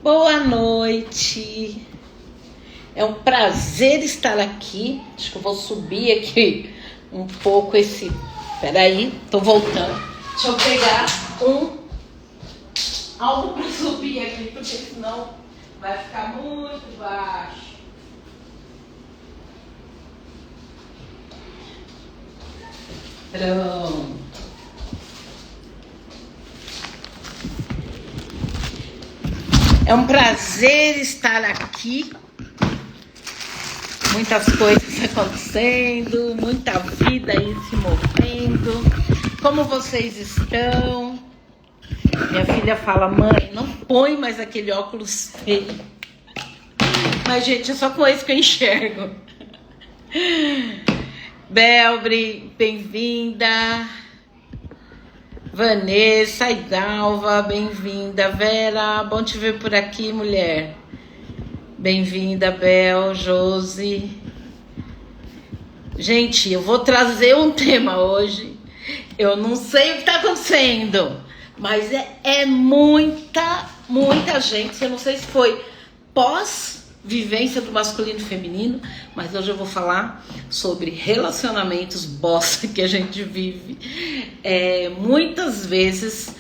Boa noite. É um prazer estar aqui. Acho que eu vou subir aqui um pouco esse... Peraí, tô voltando. Deixa eu pegar algo para subir aqui, porque senão vai ficar muito baixo. Pronto. É um prazer estar aqui. Muitas coisas acontecendo, muita vida aí se movendo. Como vocês estão? Minha filha fala: mãe, não põe mais aquele óculos feio. Mas, gente, é só com isso que eu enxergo. Belbri, bem-vinda. Vanessa, Idalva, bem-vinda. Vera, bom te ver por aqui, mulher. Bem-vinda, Bel, Josi. Gente, eu vou trazer um tema hoje. Eu não sei o que está acontecendo, mas é muita gente. Eu não sei se foi pós-vivência do masculino e feminino, mas hoje eu vou falar sobre relacionamentos bosta que a gente vive. Muitas vezes...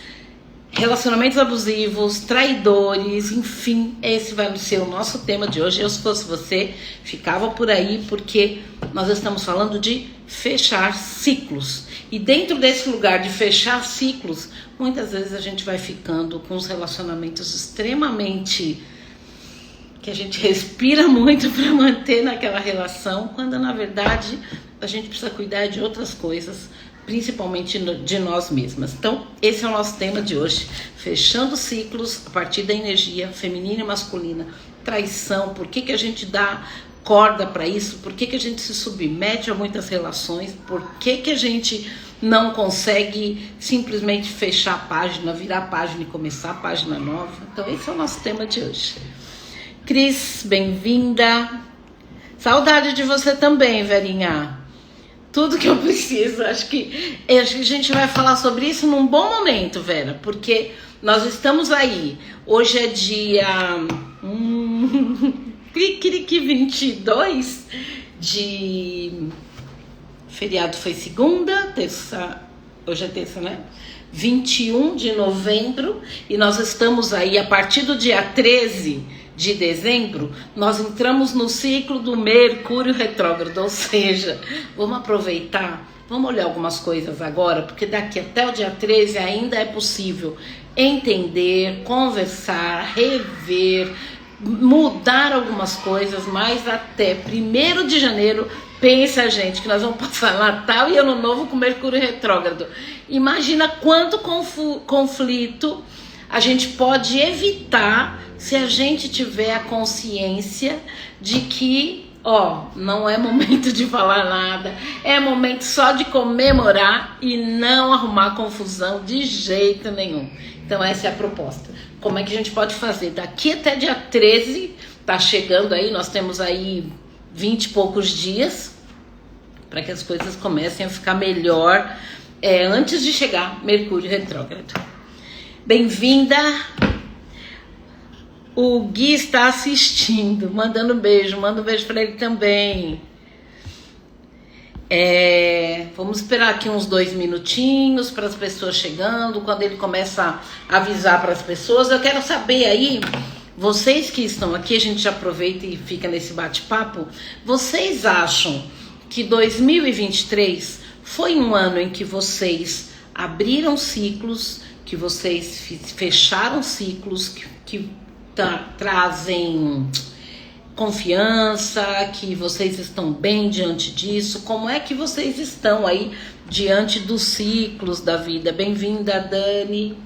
relacionamentos abusivos, traidores, enfim, esse vai ser o nosso tema de hoje. Eu, se fosse você, ficava por aí, porque nós estamos falando de fechar ciclos. E dentro desse lugar de fechar ciclos, muitas vezes a gente vai ficando com os relacionamentos extremamente... que a gente respira muito para manter naquela relação, quando na verdade a gente precisa cuidar de outras coisas, principalmente de nós mesmas. Então, esse é o nosso tema de hoje, fechando ciclos a partir da energia feminina e masculina, traição, por que a gente dá corda para isso, por que a gente se submete a muitas relações, por que a gente não consegue simplesmente fechar a página, virar a página e começar a página nova. Então, esse é o nosso tema de hoje. Cris, bem-vinda. Saudade de você também, Verinha. Tudo que eu preciso, acho que a gente vai falar sobre isso num bom momento, Vera, porque nós estamos aí. Hoje é dia 22 de... Feriado foi segunda, terça... Hoje é terça, né? 21 de novembro, e nós estamos aí a partir do dia 13 de dezembro, nós entramos no ciclo do Mercúrio retrógrado, ou seja, vamos aproveitar, vamos olhar algumas coisas agora, porque daqui até o dia 13 ainda é possível entender, conversar, rever, mudar algumas coisas, mas até 1º de janeiro, pensa, gente, que nós vamos passar Natal e Ano Novo com Mercúrio retrógrado. Imagina quanto conflito a gente pode evitar se a gente tiver a consciência de que, não é momento de falar nada, é momento só de comemorar e não arrumar confusão de jeito nenhum. Então essa é a proposta. Como é que a gente pode fazer? Daqui até dia 13, tá chegando aí, nós temos aí 20 e poucos dias, para que as coisas comecem a ficar melhor, antes de chegar Mercúrio retrógrado. Bem-vinda! O Gui está assistindo, mandando um beijo, manda um beijo para ele também. Vamos esperar aqui uns 2 minutinhos para as pessoas chegando. Quando ele começa a avisar para as pessoas, eu quero saber aí, vocês que estão aqui, a gente já aproveita e fica nesse bate-papo. Vocês acham que 2023 foi um ano em que vocês abriram ciclos, que vocês fecharam ciclos, que trazem confiança, que vocês estão bem diante disso? Como é que vocês estão aí diante dos ciclos da vida? Bem-vinda, Dani.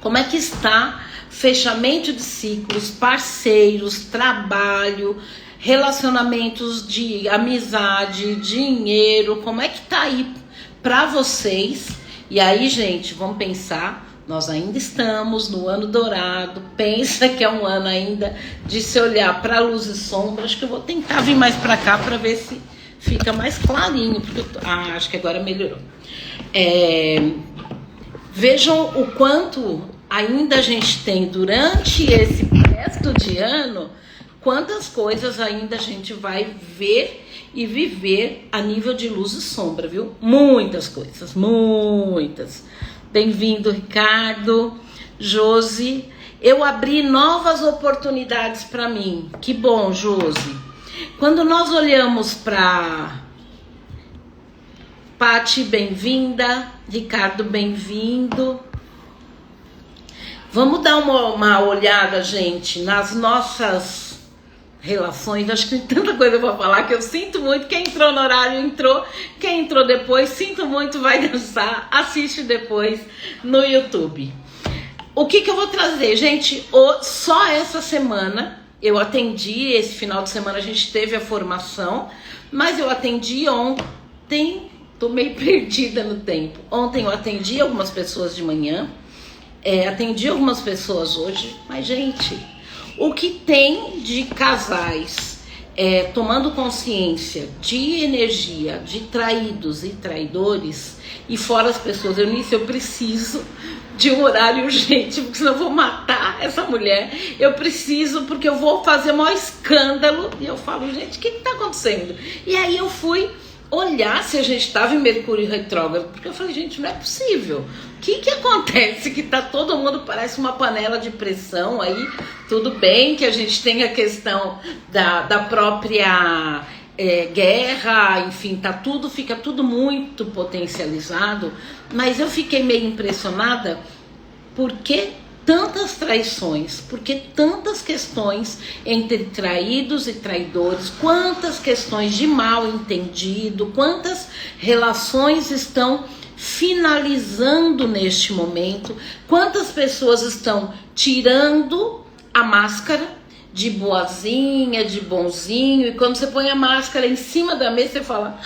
Como é que está fechamento de ciclos, parceiros, trabalho, relacionamentos de amizade, dinheiro? Como é que tá aí para vocês? E aí, gente, vamos pensar. Nós ainda estamos no ano dourado, pensa que é um ano ainda de se olhar para luz e sombra. Acho que eu vou tentar vir mais para cá para ver se fica mais clarinho, porque acho que agora melhorou. Vejam o quanto ainda a gente tem durante esse resto de ano, quantas coisas ainda a gente vai ver e viver a nível de luz e sombra, viu? Muitas coisas, muitas. Bem-vindo, Ricardo, Josi. Eu abri novas oportunidades para mim. Que bom, Josi. Quando nós olhamos para Pati, bem-vinda. Ricardo, bem-vindo. Vamos dar uma olhada, gente, nas nossas relações. Acho que tem tanta coisa para falar que eu sinto muito. Quem entrou no horário entrou. Quem entrou depois, sinto muito, vai dançar. Assiste depois no YouTube. O que eu vou trazer, gente? Só essa semana eu atendi. Esse final de semana a gente teve a formação, mas eu atendi ontem. Tô meio perdida no tempo. Ontem eu atendi algumas pessoas de manhã. Atendi algumas pessoas hoje. Mas, gente, o que tem de casais tomando consciência de energia, de traídos e traidores, e fora as pessoas, eu preciso de um horário urgente, porque senão eu vou matar essa mulher. Eu preciso, porque eu vou fazer o maior escândalo. E eu falo, gente, o que tá acontecendo? E aí eu fui olhar se a gente estava em Mercúrio retrógrado, porque eu falei, gente, não é possível. O que acontece que tá todo mundo, parece uma panela de pressão aí. Tudo bem que a gente tem a questão da própria guerra, enfim, fica tudo muito potencializado, mas eu fiquei meio impressionada porque tantas traições, porque tantas questões entre traídos e traidores, quantas questões de mal entendido, quantas relações estão finalizando neste momento, quantas pessoas estão tirando a máscara de boazinha, de bonzinho, e quando você põe a máscara em cima da mesa, você fala,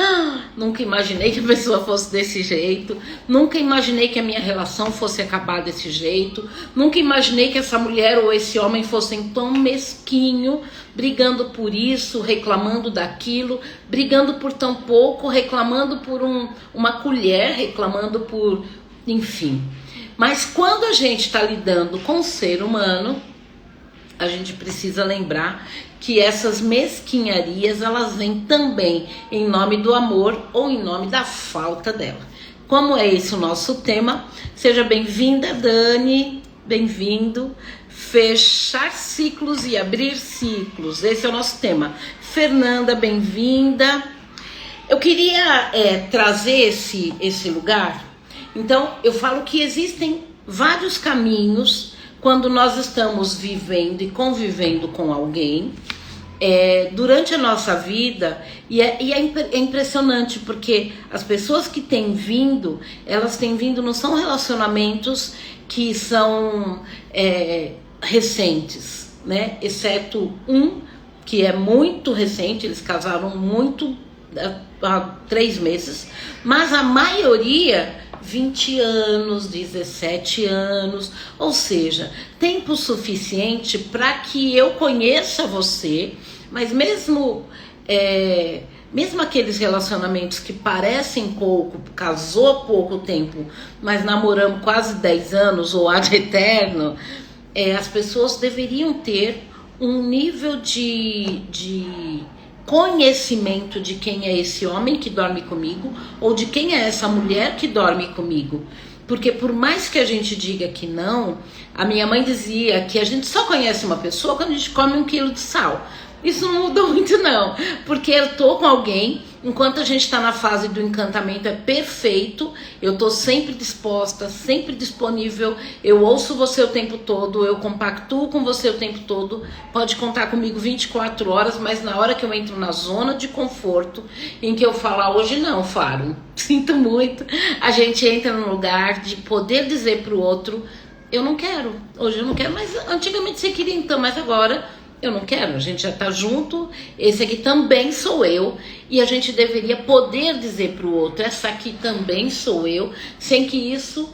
nunca imaginei que a pessoa fosse desse jeito, nunca imaginei que a minha relação fosse acabar desse jeito, nunca imaginei que essa mulher ou esse homem fossem tão mesquinho, brigando por isso, reclamando daquilo, brigando por tão pouco, reclamando por uma colher, reclamando por, enfim. Mas quando a gente está lidando com o ser humano, a gente precisa lembrar que essas mesquinharias, elas vêm também em nome do amor ou em nome da falta dela. Como é esse o nosso tema, seja bem-vinda, Dani, bem-vindo. Fechar ciclos e abrir ciclos, esse é o nosso tema. Fernanda, bem-vinda. Eu queria trazer esse lugar. Então, eu falo que existem vários caminhos quando nós estamos vivendo e convivendo com alguém durante a nossa vida, e é impressionante, porque as pessoas que têm vindo, elas têm vindo, não são relacionamentos que são recentes, né? Exceto um que é muito recente, eles casaram muito há 3 meses, mas a maioria 20 anos, 17 anos, ou seja, tempo suficiente para que eu conheça você, mas mesmo aqueles relacionamentos que parecem pouco, casou há pouco tempo, mas namoramos quase 10 anos ou ad eterno, as pessoas deveriam ter um nível de conhecimento de quem é esse homem que dorme comigo, ou de quem é essa mulher que dorme comigo. Porque por mais que a gente diga que não, a minha mãe dizia que a gente só conhece uma pessoa quando a gente come 1 quilo de sal. Isso não mudou muito não, porque eu tô com alguém, enquanto a gente tá na fase do encantamento, é perfeito, eu tô sempre disposta, sempre disponível, eu ouço você o tempo todo, eu compactuo com você o tempo todo, pode contar comigo 24 horas, mas na hora que eu entro na zona de conforto, em que eu falo, hoje não, Faro, sinto muito, a gente entra num lugar de poder dizer pro outro, eu não quero, hoje eu não quero, mas antigamente você queria então, mas agora eu não quero, a gente já tá junto, esse aqui também sou eu, e a gente deveria poder dizer pro outro, essa aqui também sou eu, sem que isso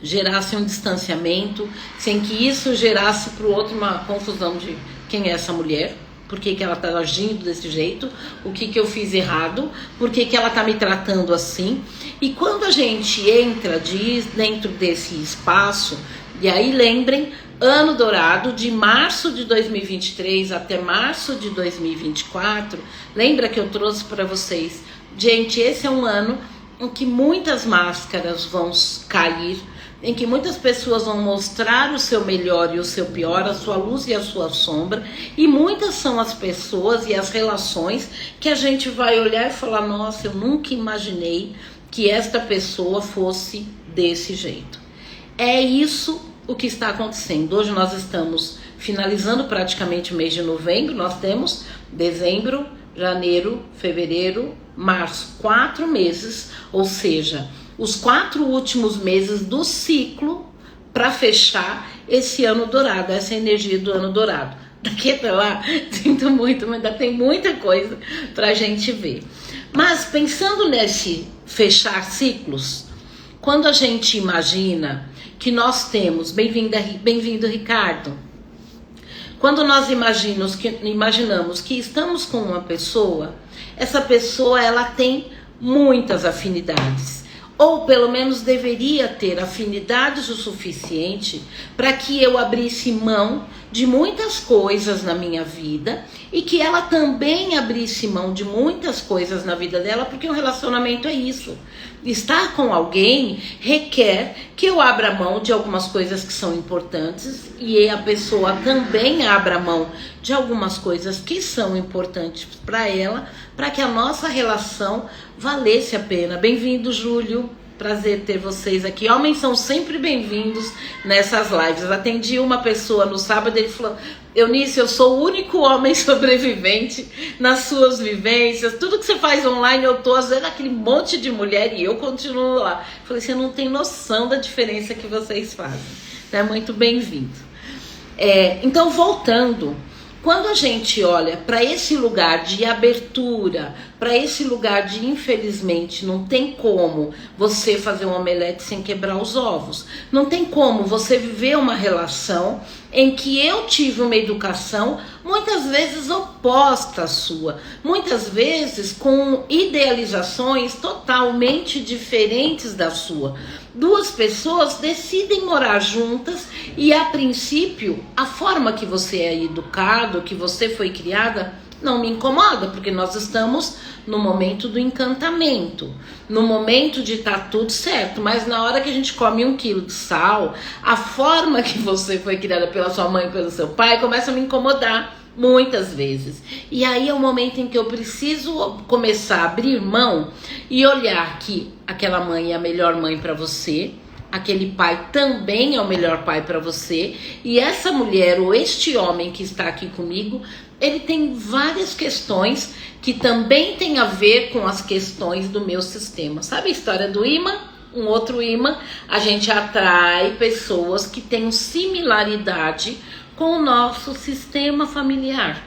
gerasse um distanciamento, sem que isso gerasse pro outro uma confusão de quem é essa mulher, por que ela tá agindo desse jeito, o que eu fiz errado, por que ela tá me tratando assim. E quando a gente entra dentro desse espaço E aí lembrem, ano dourado de março de 2023 até março de 2024. Lembra que eu trouxe para vocês? Gente, esse é um ano em que muitas máscaras vão cair, em que muitas pessoas vão mostrar o seu melhor e o seu pior, a sua luz e a sua sombra, e muitas são as pessoas e as relações que a gente vai olhar e falar: nossa, eu nunca imaginei que esta pessoa fosse desse jeito. É isso o que está acontecendo. Hoje nós estamos finalizando praticamente o mês de novembro. Nós temos dezembro, janeiro, fevereiro, março, 4 meses, ou seja, os 4 últimos meses do ciclo para fechar esse ano dourado, essa energia do ano dourado. Daqui até lá, sinto muito, mas ainda tem muita coisa para a gente ver. Mas pensando nesse fechar ciclos, quando a gente imagina que nós temos, bem-vindo Ricardo, quando nós imaginamos que estamos com uma pessoa, essa pessoa ela tem muitas afinidades, ou pelo menos deveria ter afinidades o suficiente para que eu abrisse mão de muitas coisas na minha vida e que ela também abrisse mão de muitas coisas na vida dela, porque um relacionamento é isso. Estar com alguém requer que eu abra mão de algumas coisas que são importantes e a pessoa também abra mão de algumas coisas que são importantes para ela, para que a nossa relação valesse a pena. Bem-vindo, Júlio. Prazer ter vocês aqui. Homens são sempre bem-vindos nessas lives. Eu atendi uma pessoa no sábado, ele falou: Eunice, eu sou o único homem sobrevivente nas suas vivências. Tudo que você faz online, eu tô fazendo aquele monte de mulher e eu continuo lá. Eu falei: você não tem noção da diferença que vocês fazem. É muito bem-vindo. Então, voltando, quando a gente olha para esse lugar de abertura, para esse lugar de infelizmente não tem como você fazer um omelete sem quebrar os ovos, não tem como você viver uma relação em que eu tive uma educação muitas vezes oposta à sua, muitas vezes com idealizações totalmente diferentes da sua. Duas pessoas decidem morar juntas e, a princípio, a forma que você é educado, que você foi criada, não me incomoda, porque nós estamos no momento do encantamento, no momento de estar tudo certo, mas na hora que a gente come 1 quilo de sal, a forma que você foi criada pela sua mãe e pelo seu pai começa a me incomodar muitas vezes. E aí é o momento em que eu preciso começar a abrir mão e olhar que aquela mãe é a melhor mãe para você, aquele pai também é o melhor pai para você, e essa mulher ou este homem que está aqui comigo, ele tem várias questões que também tem a ver com as questões do meu sistema. Sabe a história do imã? Um outro imã, a gente atrai pessoas que têm similaridade com o nosso sistema familiar.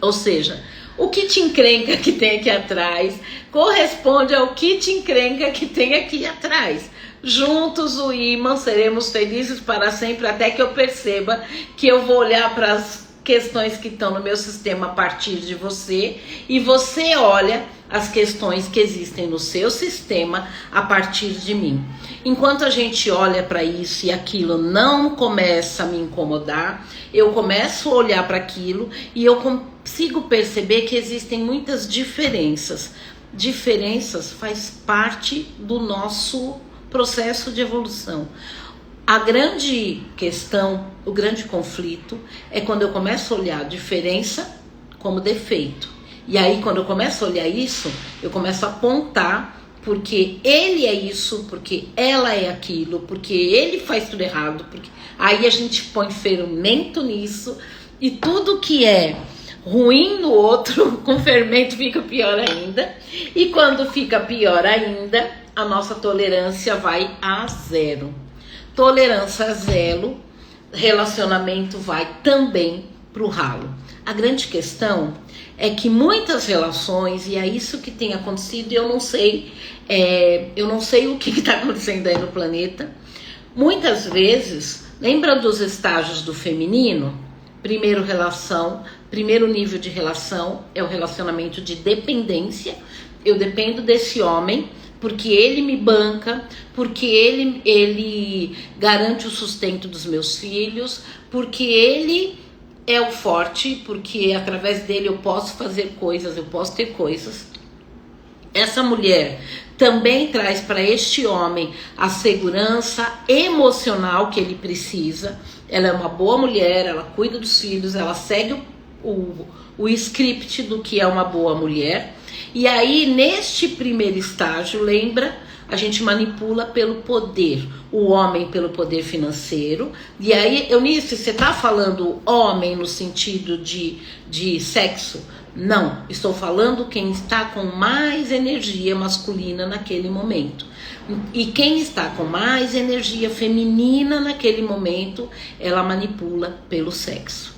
Ou seja, o que te encrenca que tem aqui atrás corresponde ao que te encrenca que tem aqui atrás. Juntos, o imã, seremos felizes para sempre, até que eu perceba que eu vou olhar para as questões que estão no meu sistema a partir de você, e você olha as questões que existem no seu sistema a partir de mim. Enquanto a gente olha para isso e aquilo não começa a me incomodar, eu começo a olhar para aquilo e eu consigo perceber que existem muitas diferenças. Diferenças faz parte do nosso processo de evolução. A grande questão, o grande conflito é quando eu começo a olhar a diferença como defeito. E aí, quando eu começo a olhar isso, eu começo a apontar porque ele é isso, porque ela é aquilo, porque ele faz tudo errado. Porque... Aí a gente põe fermento nisso e tudo que é ruim no outro, com fermento fica pior ainda. E quando fica pior ainda, a nossa tolerância vai a 0. Tolerância a 0, relacionamento vai também pro ralo. A grande questão é que muitas relações, e é isso que tem acontecido, eu não sei o que está acontecendo aí no planeta. Muitas vezes, lembra dos estágios do feminino? Primeiro nível de relação é o relacionamento de dependência. Eu dependo desse homem porque ele me banca, porque ele garante o sustento dos meus filhos, porque ele é o forte, porque através dele eu posso fazer coisas, eu posso ter coisas. Essa mulher também traz para este homem a segurança emocional que ele precisa. Ela é uma boa mulher, ela cuida dos filhos, ela segue o script do que é uma boa mulher. E aí, neste primeiro estágio, lembra, a gente manipula pelo poder, o homem pelo poder financeiro. E aí, Eunice, você tá falando homem no sentido de sexo? Não, estou falando quem está com mais energia masculina naquele momento. E quem está com mais energia feminina naquele momento, ela manipula pelo sexo.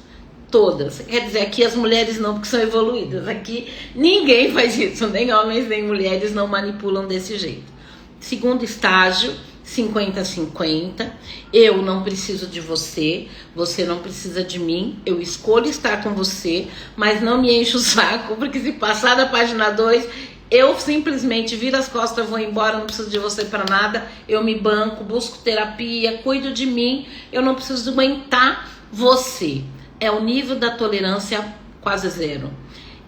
Todas. Quer dizer, aqui as mulheres não, porque são evoluídas. Aqui ninguém faz isso, nem homens nem mulheres não manipulam desse jeito. Segundo estágio, 50-50. Eu não preciso de você, você não precisa de mim. Eu escolho estar com você, mas não me enche o saco, porque se passar da página 2, eu simplesmente viro as costas, vou embora, não preciso de você para nada. Eu me banco, busco terapia, cuido de mim. Eu não preciso aguentar você. É o nível da tolerância quase zero.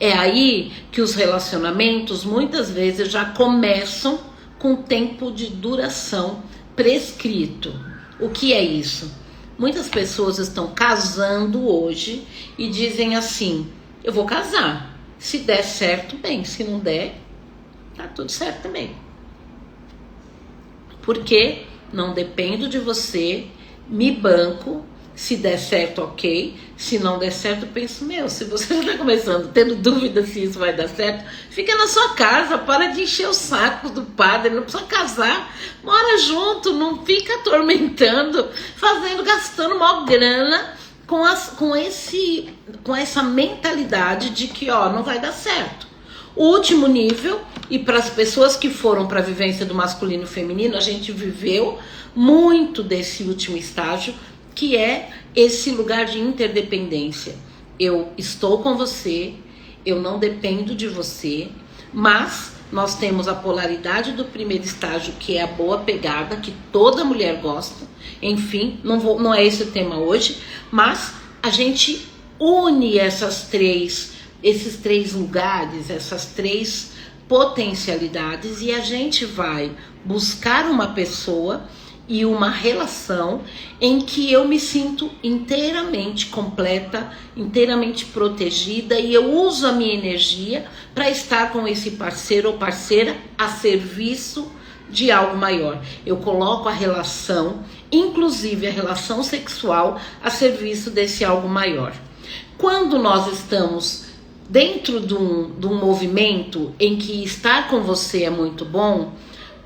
É aí que os relacionamentos muitas vezes já começam com tempo de duração prescrito. O que é isso? Muitas pessoas estão casando hoje e dizem assim: eu vou casar. Se der certo, bem. Se não der, tá tudo certo também. Porque não dependo de você, me banco. Se der certo, ok. Se não der certo, eu penso, se você está começando tendo dúvida se isso vai dar certo, fica na sua casa, para de encher o saco do padre, não precisa casar, mora junto, não fica atormentando, gastando maior grana com essa mentalidade de que não vai dar certo. O último nível, e para as pessoas que foram para a vivência do masculino e feminino, a gente viveu muito desse último estágio, que é esse lugar de interdependência. Eu estou com você, eu não dependo de você, mas nós temos a polaridade do primeiro estágio, que é a boa pegada, que toda mulher gosta. Enfim, não é esse o tema hoje, mas a gente une esses três lugares, essas três potencialidades, e a gente vai buscar uma pessoa e uma relação em que eu me sinto inteiramente completa, inteiramente protegida, e eu uso a minha energia para estar com esse parceiro ou parceira a serviço de algo maior. Eu coloco a relação, inclusive a relação sexual, a serviço desse algo maior. Quando nós estamos dentro de um movimento em que estar com você é muito bom,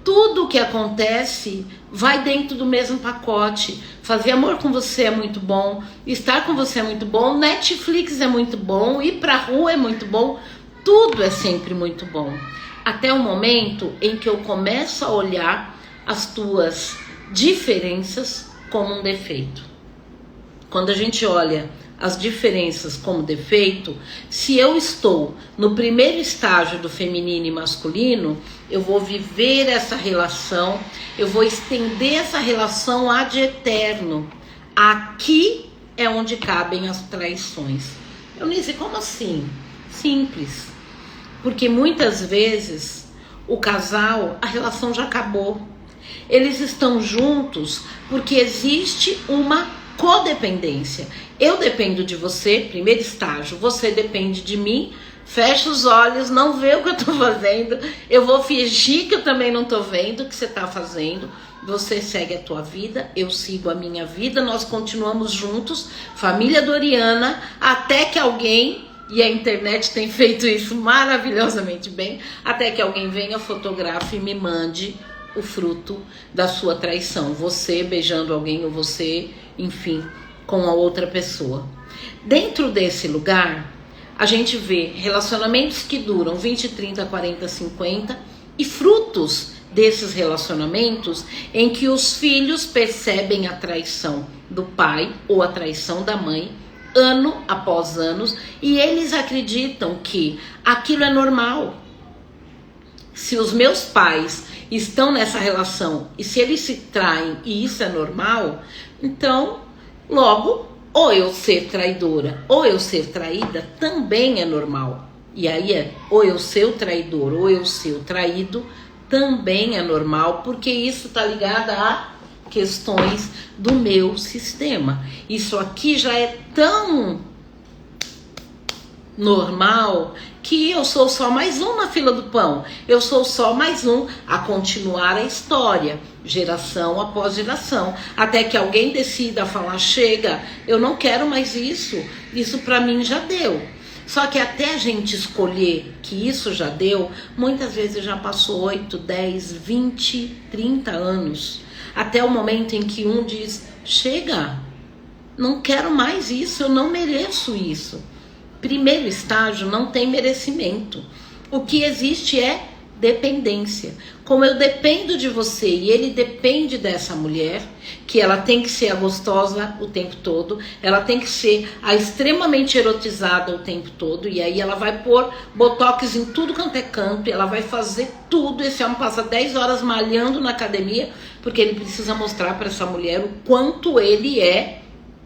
tudo que acontece vai dentro do mesmo pacote. Fazer amor com você é muito bom, estar com você é muito bom, Netflix é muito bom, ir pra rua é muito bom, tudo é sempre muito bom. Até o momento em que eu começo a olhar as tuas diferenças como um defeito. Quando a gente olha as diferenças como defeito, se eu estou no primeiro estágio do feminino e masculino, eu vou viver essa relação, eu vou estender essa relação ad eterno. Aqui é onde cabem as traições. Eunice, como assim? Simples. Porque muitas vezes o casal, a relação já acabou. Eles estão juntos porque existe uma codependência. Eu dependo de você, primeiro estágio, você depende de mim, fecha os olhos, não vê o que eu tô fazendo, eu vou fingir que eu também não tô vendo o que você tá fazendo, você segue a tua vida, eu sigo a minha vida, nós continuamos juntos, família Doriana, até que alguém, e a internet tem feito isso maravilhosamente bem, até que alguém venha, fotografe e me mande o fruto da sua traição, você beijando alguém ou você, enfim, com a outra pessoa. Dentro desse lugar, a gente vê relacionamentos que duram 20, 30, 40, 50 e frutos desses relacionamentos em que os filhos percebem a traição do pai ou a traição da mãe ano após anos e eles acreditam que aquilo é normal. Se os meus pais estão nessa relação, e se eles se traem e isso é normal, então logo ou eu ser traidora ou eu ser traída também é normal. E aí ou eu ser o traidor ou eu ser o traído também é normal, porque isso está ligado a questões do meu sistema. Isso aqui já é tão normal que eu sou só mais um na fila do pão. Eu sou só mais um a continuar a história, geração após geração, até que alguém decida falar: chega, eu não quero mais isso, isso pra mim já deu. Só que até a gente escolher que isso já deu, muitas vezes já passou 8, 10, 20, 30 anos. Até o momento em que um diz: chega, não quero mais isso, eu não mereço isso. Primeiro estágio não tem merecimento. O que existe é dependência. Como eu dependo de você e ele depende dessa mulher, que ela tem que ser a gostosa o tempo todo, ela tem que ser a extremamente erotizada o tempo todo, e aí ela vai pôr botox em tudo quanto é canto, e ela vai fazer tudo. Esse homem passa 10 horas malhando na academia, porque ele precisa mostrar para essa mulher o quanto ele é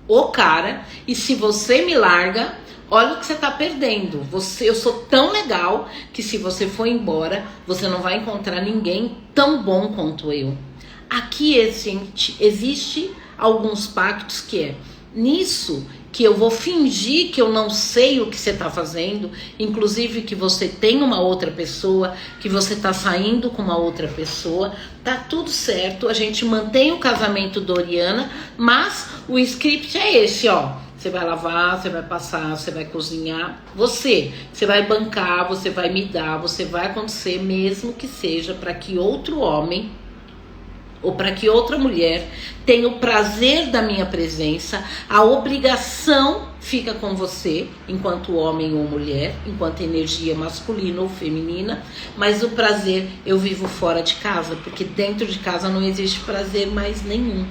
o cara, e se você me larga, olha o que você está perdendo. Eu sou tão legal que se você for embora, você não vai encontrar ninguém tão bom quanto eu. Aqui existe alguns pactos que é nisso que eu vou fingir que eu não sei o que você está fazendo, inclusive que você tem uma outra pessoa, que você está saindo com uma outra pessoa, tá tudo certo, a gente mantém o casamento Doriana, mas o script é esse, ó. Você vai lavar, você vai passar, você vai cozinhar. Você vai bancar, você vai me dar, você vai acontecer, mesmo que seja para que outro homem ou para que outra mulher tenha o prazer da minha presença. A obrigação fica com você, enquanto homem ou mulher, enquanto energia masculina ou feminina, mas o prazer eu vivo fora de casa, porque dentro de casa não existe prazer mais nenhum.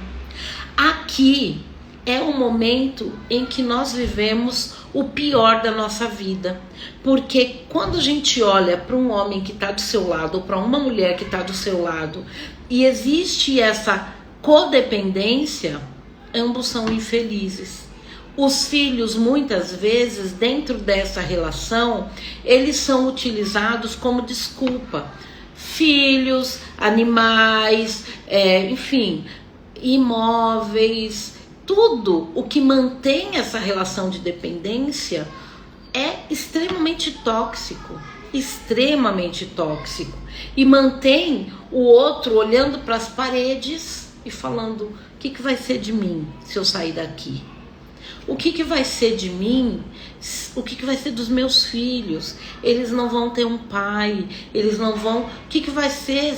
Aqui é o momento em que nós vivemos o pior da nossa vida. Porque quando a gente olha para um homem que está do seu lado, ou para uma mulher que está do seu lado, e existe essa codependência, ambos são infelizes. Os filhos, muitas vezes, dentro dessa relação, eles são utilizados como desculpa. Filhos, animais, enfim, imóveis. Tudo o que mantém essa relação de dependência é extremamente tóxico, e mantém o outro olhando para as paredes e falando: o que vai ser de mim se eu sair daqui? O que vai ser de mim? O que vai ser dos meus filhos? Eles não vão ter um pai, eles não vão... O que vai ser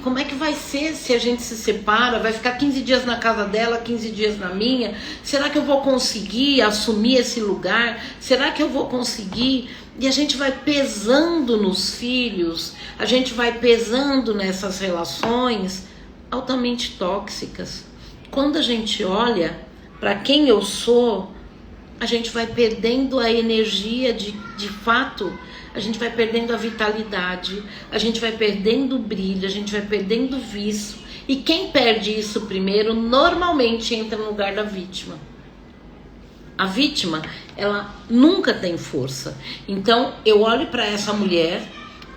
como é que vai ser se a gente se separa? Vai ficar 15 dias na casa dela, 15 dias na minha? Será que eu vou conseguir assumir esse lugar? Será que eu vou conseguir? E a gente vai pesando nos filhos, a gente vai pesando nessas relações altamente tóxicas. Quando a gente olha para quem eu sou, a gente vai perdendo a energia de fato. A gente vai perdendo a vitalidade, a gente vai perdendo o brilho, a gente vai perdendo o vício. E quem perde isso primeiro, normalmente entra no lugar da vítima. A vítima, ela nunca tem força. Então, eu olho para essa mulher,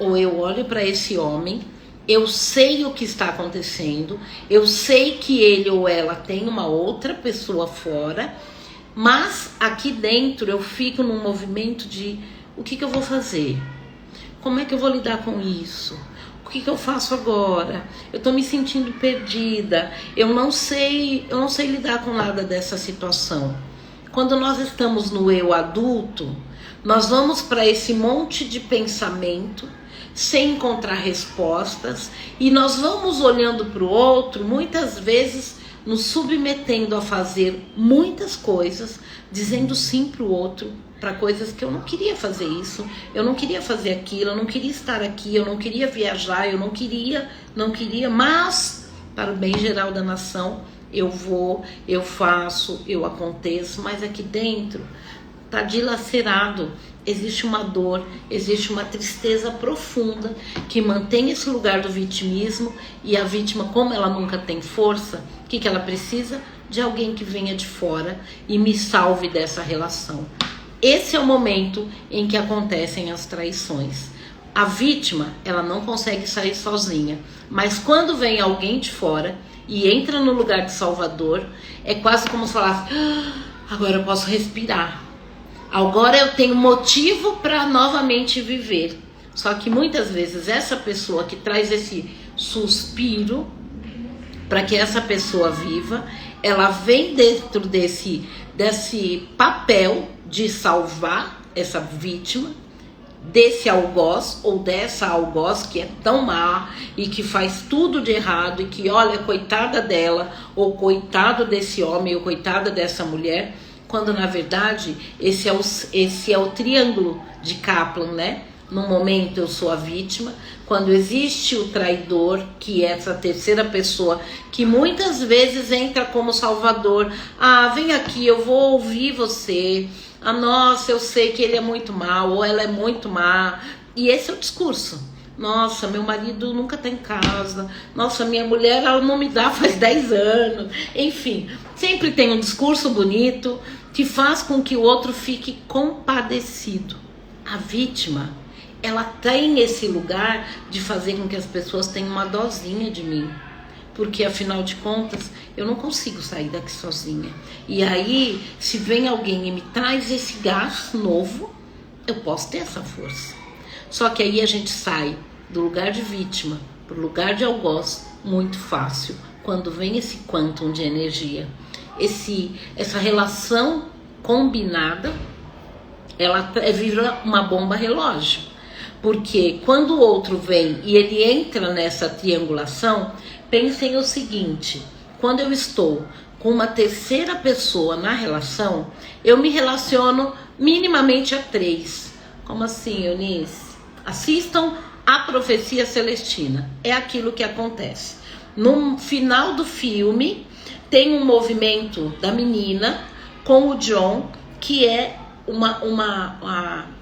ou eu olho para esse homem, eu sei o que está acontecendo, eu sei que ele ou ela tem uma outra pessoa fora, mas aqui dentro eu fico num movimento de: o que eu vou fazer? Como é que eu vou lidar com isso? O que eu faço agora? Eu tô me sentindo perdida. Eu não sei lidar com nada dessa situação. Quando nós estamos no eu adulto, nós vamos para esse monte de pensamento sem encontrar respostas, e nós vamos olhando para o outro, muitas vezes nos submetendo a fazer muitas coisas, dizendo sim para o outro, para coisas que eu não queria fazer isso, eu não queria fazer aquilo, eu não queria estar aqui, eu não queria viajar, eu não queria, mas para o bem geral da nação, eu vou, eu faço, eu aconteço, mas aqui dentro está dilacerado. Existe uma dor, existe uma tristeza profunda que mantém esse lugar do vitimismo, e a vítima, como ela nunca tem força, o que ela precisa? De alguém que venha de fora e me salve dessa relação. Esse é o momento em que acontecem as traições. A vítima, ela não consegue sair sozinha, mas quando vem alguém de fora e entra no lugar de salvador, é quase como se falasse: agora eu posso respirar. Agora eu tenho motivo para novamente viver. Só que muitas vezes essa pessoa que traz esse suspiro para que essa pessoa viva, ela vem dentro desse papel de salvar essa vítima, desse algoz ou dessa algoz que é tão má e que faz tudo de errado e que, olha, coitada dela, ou coitado desse homem, ou coitada dessa mulher, quando na verdade esse é o triângulo de Kaplan, né? No momento eu sou a vítima, quando existe o traidor, que é essa terceira pessoa, que muitas vezes entra como salvador. Ah, vem aqui, eu vou ouvir você. Ah, nossa, eu sei que ele é muito mau, ou ela é muito má. E esse é o discurso. Nossa, meu marido nunca tá em casa. Nossa, minha mulher, ela não me dá faz 10 anos. Enfim, sempre tem um discurso bonito que faz com que o outro fique compadecido. A vítima, ela tem esse lugar de fazer com que as pessoas tenham uma dosinha de mim. Porque, afinal de contas, eu não consigo sair daqui sozinha. E aí, se vem alguém e me traz esse gás novo, eu posso ter essa força. Só que aí a gente sai do lugar de vítima para o lugar de algoz muito fácil, quando vem esse quantum de energia. Essa relação combinada, ela vira uma bomba relógio. Porque quando o outro vem e ele entra nessa triangulação, pensem o seguinte: quando eu estou com uma terceira pessoa na relação, eu me relaciono minimamente a 3. Como assim, Eunice? Assistam a Profecia Celestina. É aquilo que acontece. No final do filme, tem um movimento da menina com o John, que é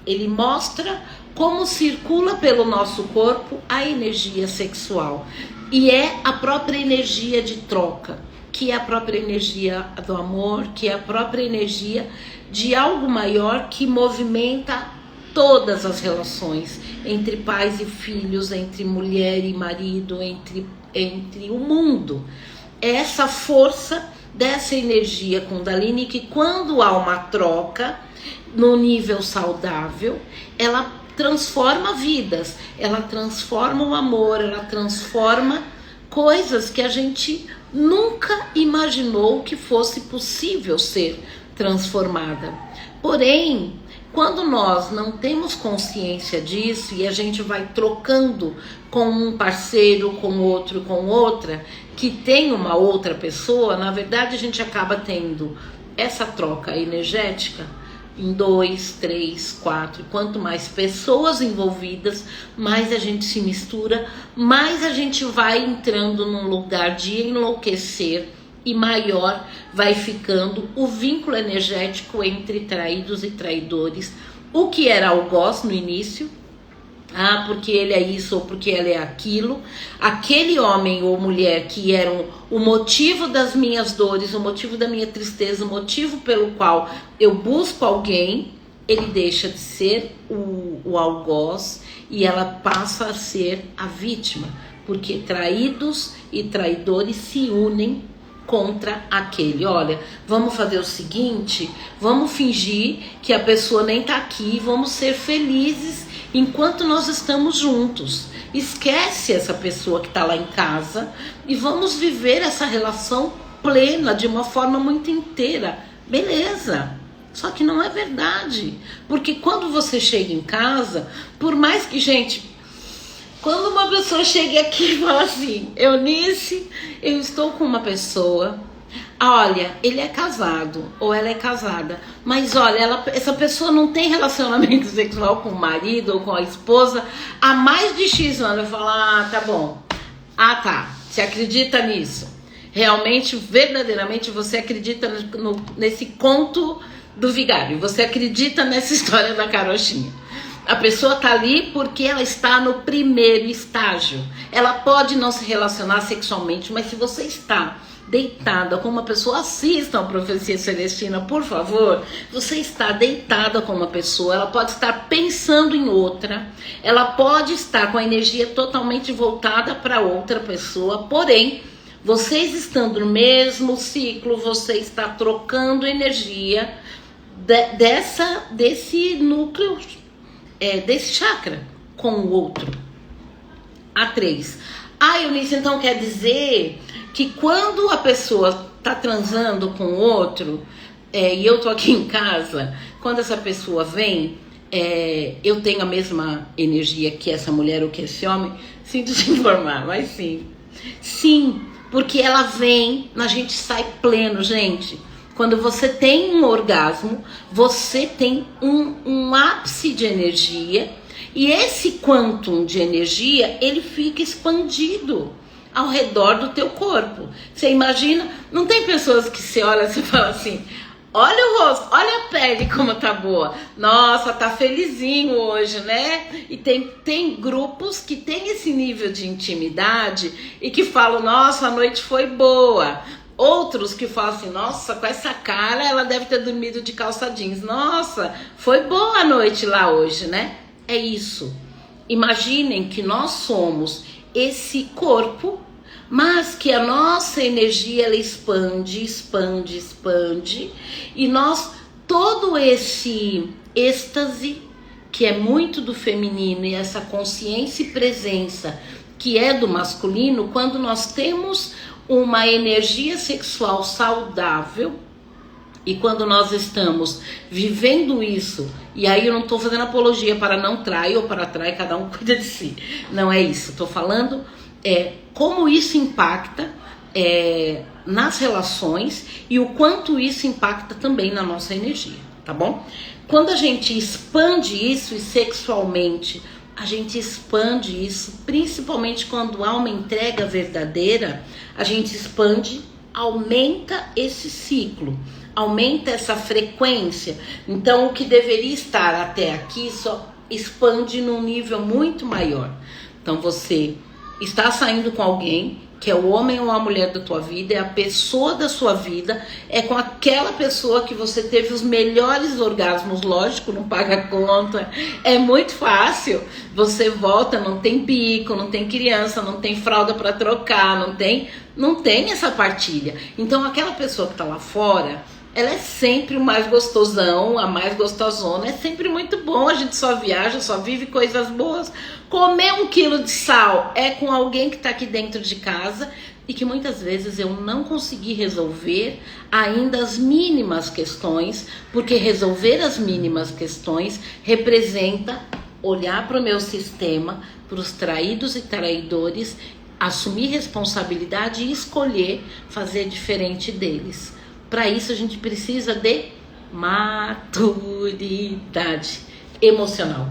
ele mostra como circula pelo nosso corpo a energia sexual. E é a própria energia de troca, que é a própria energia do amor, que é a própria energia de algo maior que movimenta todas as relações entre pais e filhos, entre mulher e marido, entre o mundo. É essa força dessa energia Kundalini que, quando há uma troca no nível saudável, ela transforma vidas, ela transforma o amor, ela transforma coisas que a gente nunca imaginou que fosse possível ser transformada. Porém, quando nós não temos consciência disso e a gente vai trocando com um parceiro, com outro, com outra, que tem uma outra pessoa, na verdade a gente acaba tendo essa troca energética em 2, 3, 4. Quanto mais pessoas envolvidas, mais a gente se mistura, mais a gente vai entrando num lugar de enlouquecer e maior vai ficando o vínculo energético entre traídos e traidores. O que era algoz no início, porque ele é isso ou porque ela é aquilo, aquele homem ou mulher que eram o motivo das minhas dores, o motivo da minha tristeza, o motivo pelo qual eu busco alguém, ele deixa de ser o algoz e ela passa a ser a vítima, porque traídos e traidores se unem contra aquele. Olha, vamos fazer o seguinte, vamos fingir que a pessoa nem tá aqui, vamos ser felizes enquanto nós estamos juntos. Esquece essa pessoa que tá lá em casa e vamos viver essa relação plena, de uma forma muito inteira. Beleza. Só que não é verdade. Porque quando você chega em casa, por mais que, gente, quando uma pessoa chega aqui e fala assim: Eunice, eu estou com uma pessoa, olha, ele é casado ou ela é casada, mas olha, essa pessoa não tem relacionamento sexual com o marido ou com a esposa há mais de X anos. Eu falo: ah, tá bom. Ah, tá. Você acredita nisso? Realmente, verdadeiramente, você acredita nesse conto do vigário. Você acredita nessa história da carochinha? A pessoa tá ali porque ela está no primeiro estágio. Ela pode não se relacionar sexualmente, mas se você está deitada com uma pessoa, assista a Profecia Celestina, por favor. Você está deitada com uma pessoa, ela pode estar pensando em outra, ela pode estar com a energia totalmente voltada para outra pessoa, porém, vocês estando no mesmo ciclo, você está trocando energia desse núcleo, desse chakra com o outro. A3. Eunice, então quer dizer que quando a pessoa tá transando com o outro, e eu tô aqui em casa, quando essa pessoa vem, eu tenho a mesma energia que essa mulher ou que esse homem? Sinto te informar, mas sim. Sim, porque ela vem, a gente sai pleno, gente. Quando você tem um orgasmo, você tem um ápice de energia, e esse quantum de energia, ele fica expandido ao redor do teu corpo. Você imagina, não tem pessoas que você olha e você fala assim, olha o rosto, olha a pele como tá boa. Nossa, tá felizinho hoje, né? E tem grupos que tem esse nível de intimidade e que falam, nossa, a noite foi boa. Outros que falam assim, nossa, com essa cara ela deve ter dormido de calça jeans. Nossa, foi boa a noite lá hoje, né? É isso. Imaginem que nós somos esse corpo, mas que a nossa energia ela expande, expande, expande, e nós, todo esse êxtase, que é muito do feminino, e essa consciência e presença que é do masculino, quando nós temos uma energia sexual saudável, e quando nós estamos vivendo isso, e aí eu não estou fazendo apologia para não trair ou para trair, cada um cuida de si, não é isso, estou falando como isso impacta nas relações e o quanto isso impacta também na nossa energia, tá bom? Quando a gente expande isso, e sexualmente a gente expande isso, principalmente quando há uma entrega verdadeira, a gente expande, aumenta esse ciclo, aumenta essa frequência. Então o que deveria estar até aqui só expande num nível muito maior. Então você está saindo com alguém que é o homem ou a mulher da tua vida, é a pessoa da sua vida, é com aquela pessoa que você teve os melhores orgasmos, lógico, não paga conta, é muito fácil, você volta, não tem bico, não tem criança, não tem fralda para trocar, não tem essa partilha. Então aquela pessoa que tá lá fora, ela é sempre o mais gostosão, a mais gostosona, é sempre muito bom, a gente só viaja, só vive coisas boas. Comer 1 quilo de sal é com alguém que está aqui dentro de casa e que muitas vezes eu não consegui resolver ainda as mínimas questões, porque resolver as mínimas questões representa olhar para o meu sistema, para os traídos e traidores, assumir responsabilidade e escolher fazer diferente deles. Para isso a gente precisa de maturidade emocional.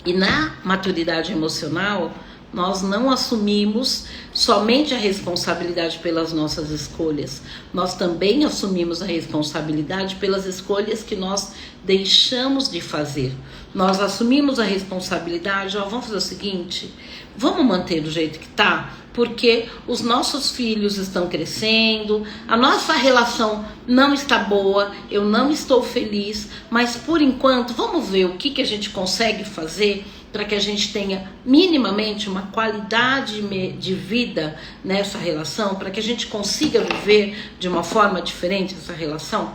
E na maturidade emocional, nós não assumimos somente a responsabilidade pelas nossas escolhas. Nós também assumimos a responsabilidade pelas escolhas que nós deixamos de fazer. Nós assumimos a responsabilidade, vamos fazer o seguinte, vamos manter do jeito que tá, porque os nossos filhos estão crescendo, a nossa relação não está boa, eu não estou feliz, mas por enquanto vamos ver o que a gente consegue fazer para que a gente tenha minimamente uma qualidade de vida nessa relação, para que a gente consiga viver de uma forma diferente essa relação.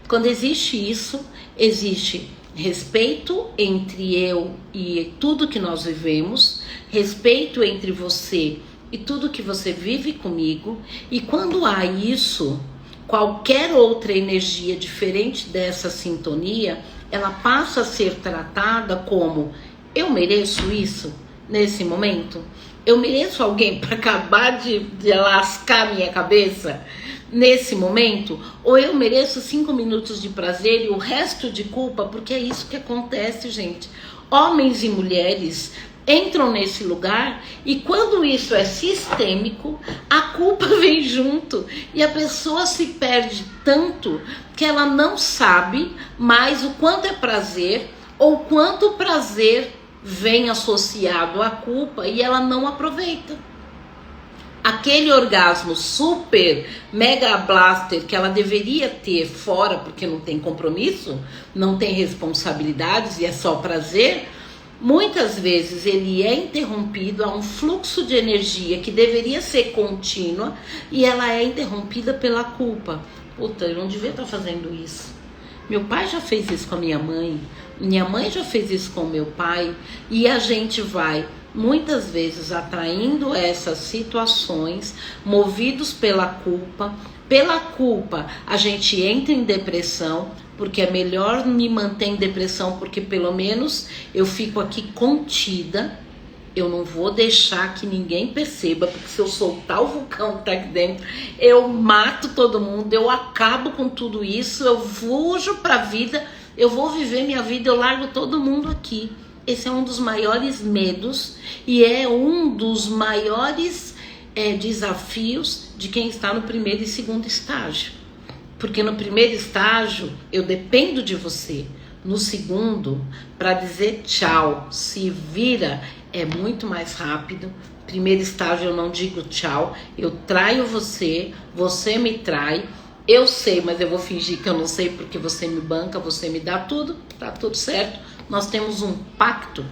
Quando existe isso, existe respeito entre eu e tudo que nós vivemos, respeito entre você e tudo que você vive comigo, e quando há isso, qualquer outra energia diferente dessa sintonia, ela passa a ser tratada como: eu mereço isso nesse momento? Eu mereço alguém para acabar de lascar minha cabeça nesse momento? Ou eu mereço 5 minutos de prazer e o resto de culpa? Porque é isso que acontece, gente. Homens e mulheres entram nesse lugar e quando isso é sistêmico, a culpa vem junto e a pessoa se perde tanto que ela não sabe mais o quanto é prazer ou quanto o prazer vem associado à culpa e ela não aproveita. Aquele orgasmo super mega blaster que ela deveria ter fora porque não tem compromisso, não tem responsabilidades e é só prazer, muitas vezes ele é interrompido a um fluxo de energia que deveria ser contínua e ela é interrompida pela culpa. Puta, eu não devia estar fazendo isso. Meu pai já fez isso com a minha mãe já fez isso com meu pai e a gente vai muitas vezes atraindo essas situações movidos pela culpa. Pela culpa a gente entra em depressão, porque é melhor me manter em depressão, porque pelo menos eu fico aqui contida, eu não vou deixar que ninguém perceba, porque se eu soltar o vulcão que tá aqui dentro, eu mato todo mundo, eu acabo com tudo isso, eu fujo pra vida, eu vou viver minha vida, eu largo todo mundo aqui. Esse é um dos maiores medos e é um dos maiores desafios de quem está no primeiro e segundo estágio. Porque no primeiro estágio eu dependo de você. No segundo, para dizer tchau, se vira, é muito mais rápido. Primeiro estágio eu não digo tchau, eu traio você, você me trai. Eu sei, mas eu vou fingir que eu não sei porque você me banca, você me dá tudo, tá tudo certo. Nós temos um pacto.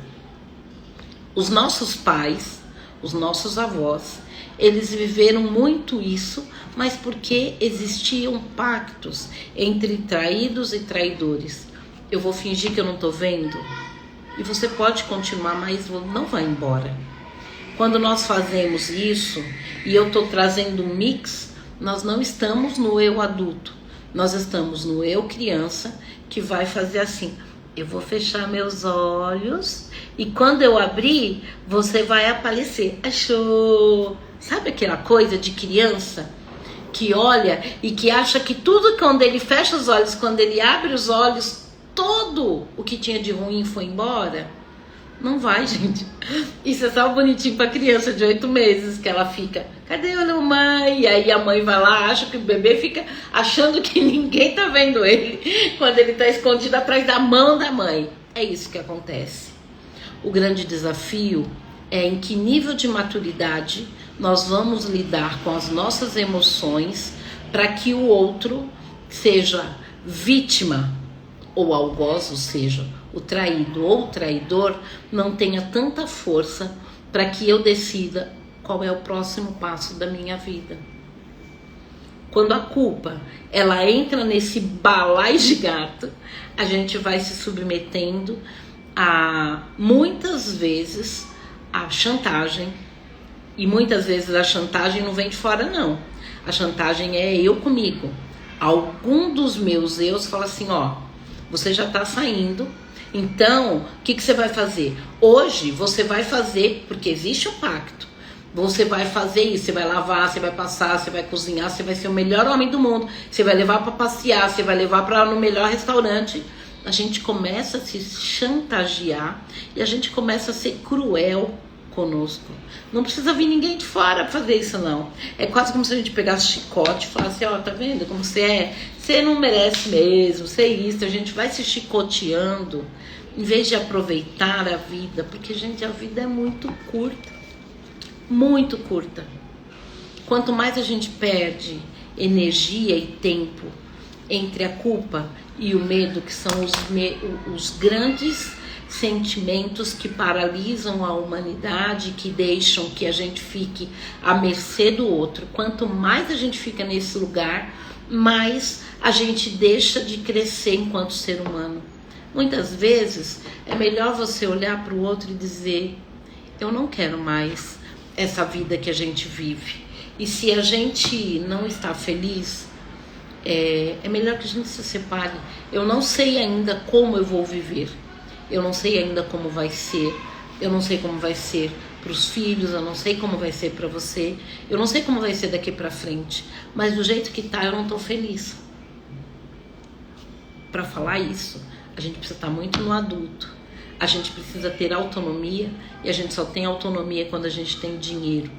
Os nossos pais, os nossos avós, eles viveram muito isso, mas porque existiam pactos entre traídos e traidores. Eu vou fingir que eu não tô vendo e você pode continuar, mas não vai embora. Quando nós fazemos isso e eu tô trazendo um mix, nós não estamos no eu adulto, nós estamos no eu criança que vai fazer assim. Eu vou fechar meus olhos e quando eu abrir, você vai aparecer. Achou? Sabe aquela coisa de criança que olha e que acha que tudo quando ele fecha os olhos, quando ele abre os olhos, todo o que tinha de ruim foi embora? Não vai, gente. Isso é só bonitinho pra criança de 8 meses, que ela fica, cadê a mamãe? E aí a mãe vai lá, acha que o bebê fica achando que ninguém tá vendo ele, quando ele tá escondido atrás da mão da mãe. É isso que acontece. O grande desafio é em que nível de maturidade nós vamos lidar com as nossas emoções para que o outro seja vítima ou algoz, ou seja, o traído ou o traidor, não tenha tanta força para que eu decida qual é o próximo passo da minha vida. Quando a culpa ela entra nesse balaio de gato, a gente vai se submetendo a muitas vezes a chantagem. E muitas vezes a chantagem não vem de fora, não. A chantagem é eu comigo. Algum dos meus eus fala assim, ó, você já tá saindo, então o que você vai fazer? Hoje você vai fazer, porque existe um pacto. Você vai fazer isso, você vai lavar, você vai passar, você vai cozinhar, você vai ser o melhor homem do mundo, você vai levar para passear, você vai levar para no melhor restaurante. A gente começa a se chantagear e a gente começa a ser cruel conosco. Não precisa vir ninguém de fora pra fazer isso, não. É quase como se a gente pegasse chicote e falasse, ó, tá vendo como você é? Você não merece mesmo, você é isso. A gente vai se chicoteando em vez de aproveitar a vida, porque, gente, a vida é muito curta. Muito curta. Quanto mais a gente perde energia e tempo entre a culpa e o medo, que são os grandes sentimentos que paralisam a humanidade, que deixam que a gente fique à mercê do outro. Quanto mais a gente fica nesse lugar, mais a gente deixa de crescer enquanto ser humano. Muitas vezes é melhor você olhar para o outro e dizer, eu não quero mais essa vida que a gente vive. E se a gente não está feliz, é melhor que a gente se separe. Eu não sei ainda como eu vou viver. Eu não sei ainda como vai ser. Eu não sei como vai ser para os filhos. Eu não sei como vai ser para você. Eu não sei como vai ser daqui para frente. Mas do jeito que tá, eu não tô feliz. Para falar isso, a gente precisa estar muito no adulto. A gente precisa ter autonomia e a gente só tem autonomia quando a gente tem dinheiro.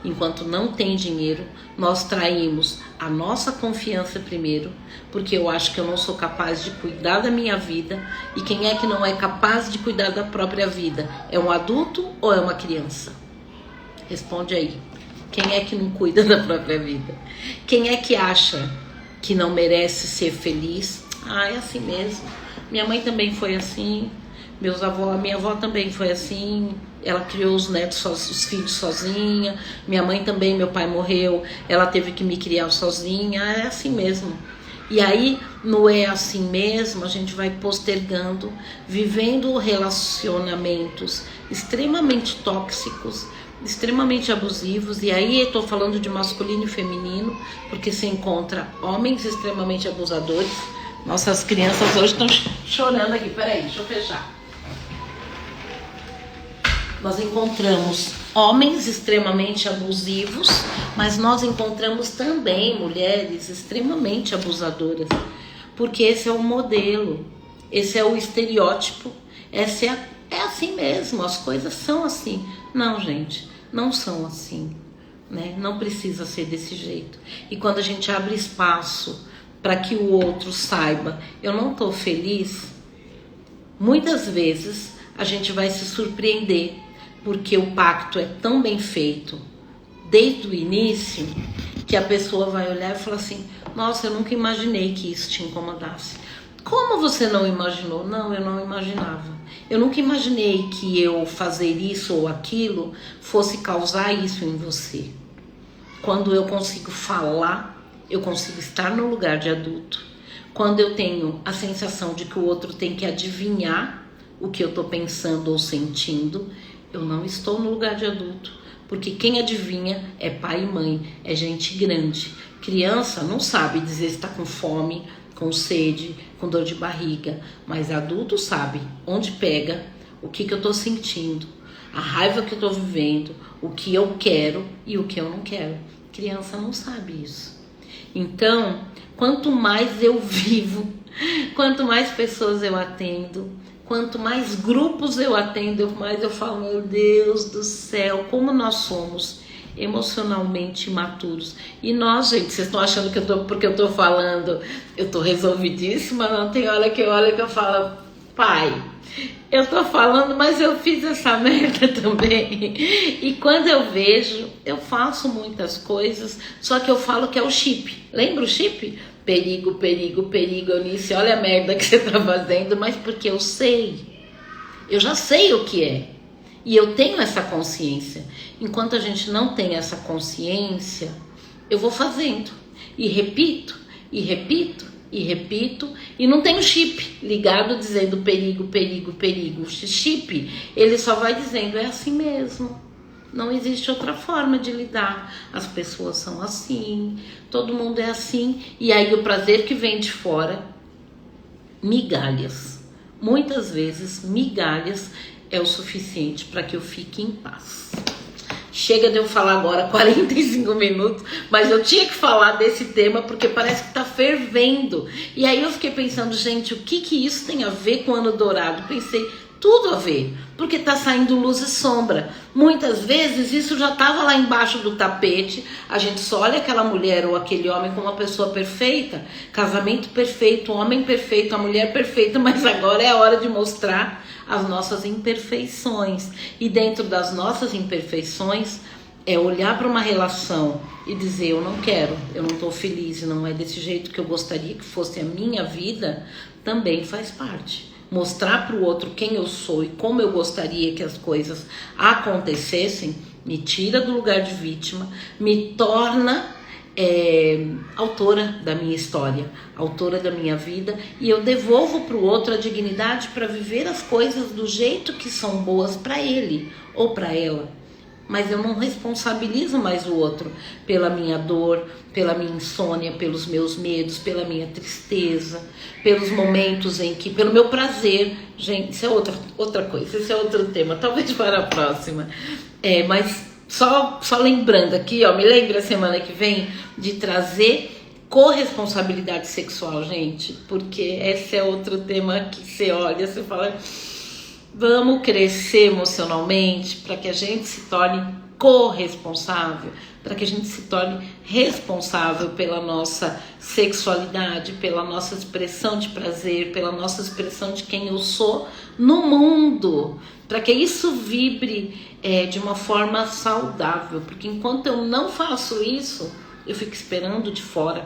Enquanto não tem dinheiro, nós traímos a nossa confiança primeiro, porque eu acho que eu não sou capaz de cuidar da minha vida. E quem é que não é capaz de cuidar da própria vida? É um adulto ou é uma criança? Responde aí. Quem é que não cuida da própria vida? Quem é que acha que não merece ser feliz? Ah, é assim mesmo. Minha mãe também foi assim. Minha avó também foi assim. Ela criou os netos, os filhos sozinha. Minha mãe também, meu pai morreu. Ela teve que me criar sozinha. É assim mesmo. E aí, não é assim mesmo, a gente vai postergando, vivendo relacionamentos extremamente tóxicos, extremamente abusivos. E aí eu tô falando de masculino e feminino, porque se encontra homens extremamente abusadores. Nossas crianças hoje estão chorando aqui. Peraí, deixa eu fechar. Nós encontramos homens extremamente abusivos, mas nós encontramos também mulheres extremamente abusadoras, porque esse é o modelo, esse é o estereótipo, é assim mesmo, as coisas são assim. Não, gente, não são assim, né? Não precisa ser desse jeito. E quando a gente abre espaço para que o outro saiba, eu não estou feliz, muitas vezes a gente vai se surpreender, porque o pacto é tão bem feito desde o início que a pessoa vai olhar e falar assim: nossa, eu nunca imaginei que isso te incomodasse. Como você não imaginou? Não, eu não imaginava. Eu nunca imaginei que eu fazer isso ou aquilo fosse causar isso em você. Quando eu consigo falar, eu consigo estar no lugar de adulto. Quando eu tenho a sensação de que o outro tem que adivinhar o que eu estou pensando ou sentindo, eu não estou no lugar de adulto, porque quem adivinha é pai e mãe, é gente grande. Criança não sabe dizer se está com fome, com sede, com dor de barriga, mas adulto sabe onde pega, o que eu estou sentindo, a raiva que eu estou vivendo, o que eu quero e o que eu não quero. Criança não sabe isso. Então, quanto mais eu vivo, quanto mais pessoas eu atendo, quanto mais grupos eu atendo, mais eu falo: meu Deus do céu, como nós somos emocionalmente imaturos. E nós, gente, vocês estão achando que porque eu tô falando, eu tô resolvidíssima? Não, tem hora que eu falo: pai, eu tô falando, mas eu fiz essa merda também. E quando eu vejo, eu faço muitas coisas, só que eu falo que é o chip. Lembra o chip? Perigo, perigo, perigo, Eunice, olha a merda que você tá fazendo, mas porque eu sei. Eu já sei o que é. E eu tenho essa consciência. Enquanto a gente não tem essa consciência, eu vou fazendo. E repito, e repito, e repito. E não tem o chip ligado dizendo perigo, perigo, perigo. O chip, ele só vai dizendo: é assim mesmo. Não existe outra forma de lidar. As pessoas são assim, todo mundo é assim. E aí o prazer que vem de fora, migalhas. Muitas vezes, migalhas é o suficiente para que eu fique em paz. Chega de eu falar agora 45 minutos, mas eu tinha que falar desse tema porque parece que tá fervendo. E aí eu fiquei pensando: gente, o que isso tem a ver com o Ano Dourado? Pensei, tudo a ver, porque tá saindo luz e sombra. Muitas vezes isso já estava lá embaixo do tapete, a gente só olha aquela mulher ou aquele homem como uma pessoa perfeita, casamento perfeito, homem perfeito, a mulher perfeita, mas agora é a hora de mostrar as nossas imperfeições. E dentro das nossas imperfeições é olhar para uma relação e dizer: eu não quero, eu não estou feliz, não é desse jeito que eu gostaria que fosse a minha vida. Também faz parte. Mostrar para o outro quem eu sou e como eu gostaria que as coisas acontecessem me tira do lugar de vítima, me torna autora da minha história, autora da minha vida, e eu devolvo para o outro a dignidade para viver as coisas do jeito que são boas para ele ou para ela. Mas eu não responsabilizo mais o outro pela minha dor, pela minha insônia, pelos meus medos, pela minha tristeza, pelos momentos em que, pelo meu prazer. Gente, isso é outra coisa, isso é outro tema, talvez para a próxima. Mas só lembrando aqui, ó, me lembra semana que vem de trazer corresponsabilidade sexual, gente, porque esse é outro tema que você olha, você fala: Vamos crescer emocionalmente para que a gente se torne corresponsável, para que a gente se torne responsável pela nossa sexualidade, pela nossa expressão de prazer, pela nossa expressão de quem eu sou no mundo, para que isso vibre de uma forma saudável, porque enquanto eu não faço isso, eu fico esperando de fora.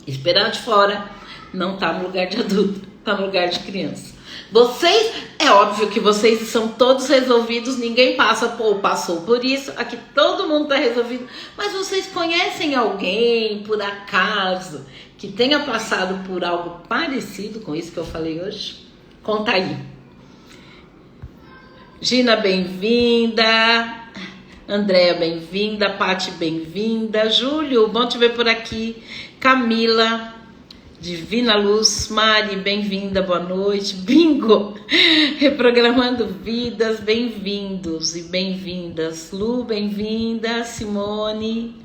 Esperar de fora não tá no lugar de adulto, tá no lugar de criança. Vocês, é óbvio que vocês são todos resolvidos, ninguém passa ou passou por isso, aqui todo mundo tá resolvido, mas vocês conhecem alguém, por acaso, que tenha passado por algo parecido com isso que eu falei hoje? Conta aí. Gina, bem-vinda. Andréa, bem-vinda. Paty, bem-vinda. Júlio, bom te ver por aqui. Camila, Divina Luz, Mari, bem-vinda, boa noite. Bingo, reprogramando vidas, bem-vindos e bem-vindas. Lu, bem-vinda. Simone,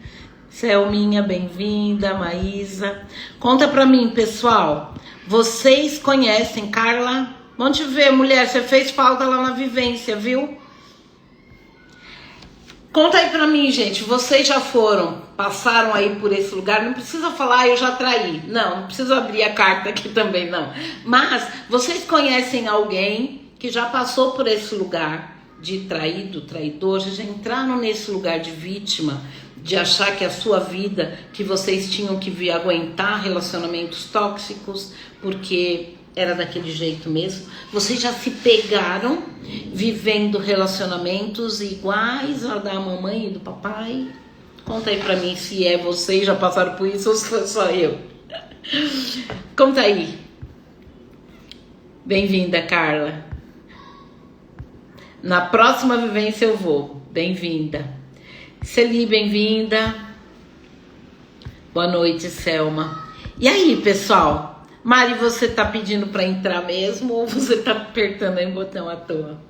Selminha, bem-vinda. Maísa, conta pra mim, pessoal, vocês conhecem Carla? Vamos te ver, mulher, você fez falta lá na vivência, viu? Conta aí pra mim, gente, vocês já passaram aí por esse lugar, não precisa falar, eu já traí, não precisa abrir a carta aqui também, não. Mas vocês conhecem alguém que já passou por esse lugar de traído, traidor, já entraram nesse lugar de vítima, de achar que a sua vida, que vocês tinham que aguentar relacionamentos tóxicos, porque era daquele jeito mesmo? Vocês já se pegaram vivendo relacionamentos iguais ao da mamãe e do papai? Conta aí pra mim se vocês já passaram por isso ou se foi só eu. Conta aí. Bem-vinda, Carla. Na próxima vivência eu vou. Bem-vinda. Celi, bem-vinda. Boa noite, Selma. E aí, pessoal? Mari, você tá pedindo para entrar mesmo ou você tá apertando aí o botão à toa?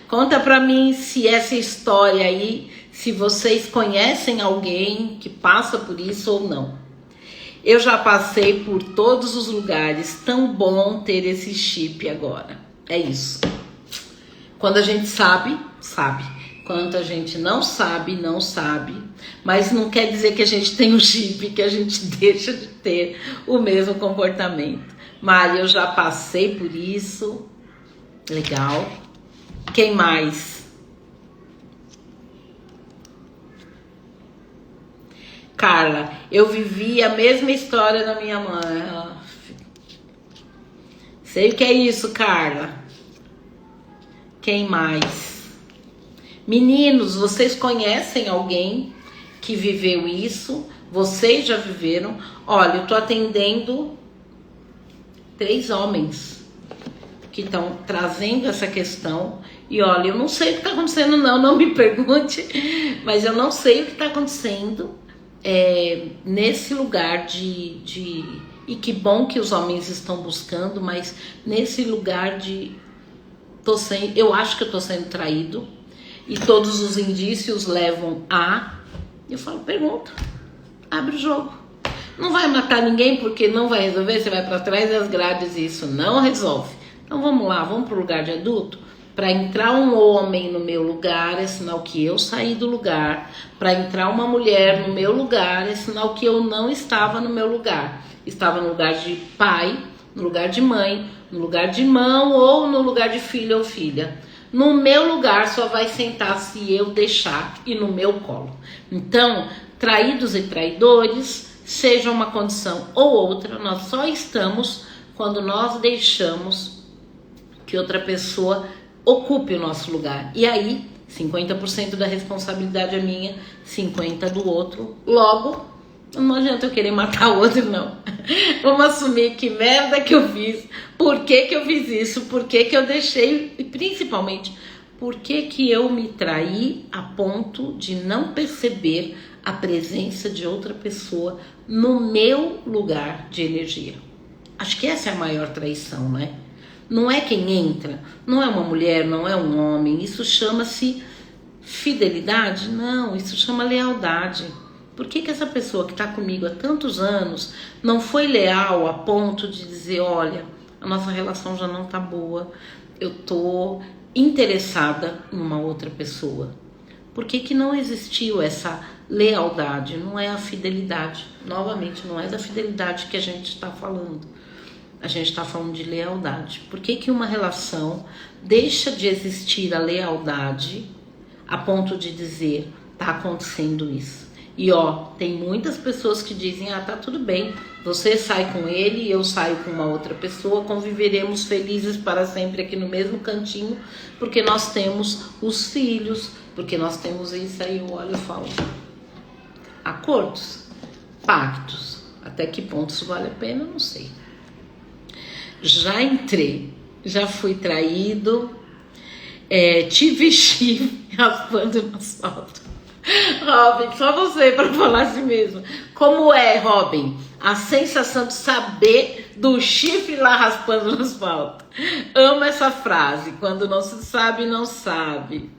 Conta para mim se essa história aí, se vocês conhecem alguém que passa por isso ou não. Eu já passei por todos os lugares, tão bom ter esse chip agora. É isso. Quando a gente sabe, sabe. Quando a gente não sabe, não sabe. Mas não quer dizer que a gente tem um chip, que a gente deixa de ter o mesmo comportamento. Mari, eu já passei por isso. Legal. Quem mais? Carla, eu vivi a mesma história da minha mãe. Sei o que é isso, Carla. Quem mais? Meninos, vocês conhecem alguém que viveu isso? Vocês já viveram? Olha, eu tô atendendo 3 homens que estão trazendo essa questão. E olha, eu não sei o que está acontecendo, não me pergunte, mas eu não sei o que está acontecendo nesse lugar e que bom que os homens estão buscando, mas nesse lugar eu acho que eu tô sendo traído e todos os indícios levam a... Eu falo, pergunta, abre o jogo. Não vai matar ninguém porque não vai resolver, você vai para trás das grades e isso não resolve. Então vamos lá, vamos para o lugar de adulto? Para entrar um homem no meu lugar é sinal que eu saí do lugar. Para entrar uma mulher no meu lugar é sinal que eu não estava no meu lugar. Estava no lugar de pai, no lugar de mãe, no lugar de irmão ou no lugar de filho ou filha. No meu lugar só vai sentar se eu deixar e no meu colo. Então, traídos e traidores, seja uma condição ou outra, nós só estamos quando nós deixamos que outra pessoa ocupe o nosso lugar. E aí, 50% da responsabilidade é minha, 50% do outro. Logo, não adianta eu querer matar o outro, não. Vamos assumir que merda que eu fiz, por que que eu fiz isso, por que que eu deixei, e principalmente, por que que eu me traí a ponto de não perceber a presença de outra pessoa no meu lugar de energia. Acho que essa é a maior traição, né? Não é quem entra, não é uma mulher, não é um homem. Isso chama-se fidelidade? Não, isso chama lealdade. Por que que essa pessoa que está comigo há tantos anos não foi leal a ponto de dizer, olha, a nossa relação já não tá boa, eu tô interessada em uma outra pessoa? Por que que não existiu essa lealdade? Não é a fidelidade. Novamente, não é da fidelidade que a gente está falando. A gente está falando de lealdade. Por que que uma relação deixa de existir a lealdade a ponto de dizer, tá acontecendo isso? E ó, tem muitas pessoas que dizem, ah, tá tudo bem, você sai com ele, eu saio com uma outra pessoa, conviveremos felizes para sempre aqui no mesmo cantinho, porque nós temos os filhos, porque nós temos isso. Aí eu olho e falo, acordos, pactos, até que ponto isso vale a pena, não sei. Já entrei, já fui traído, tive chifre raspando no asfalto. Robin, só você para falar assim mesmo. Como é, Robin, a sensação de saber do chifre lá raspando no asfalto? Amo essa frase, quando não se sabe, não sabe.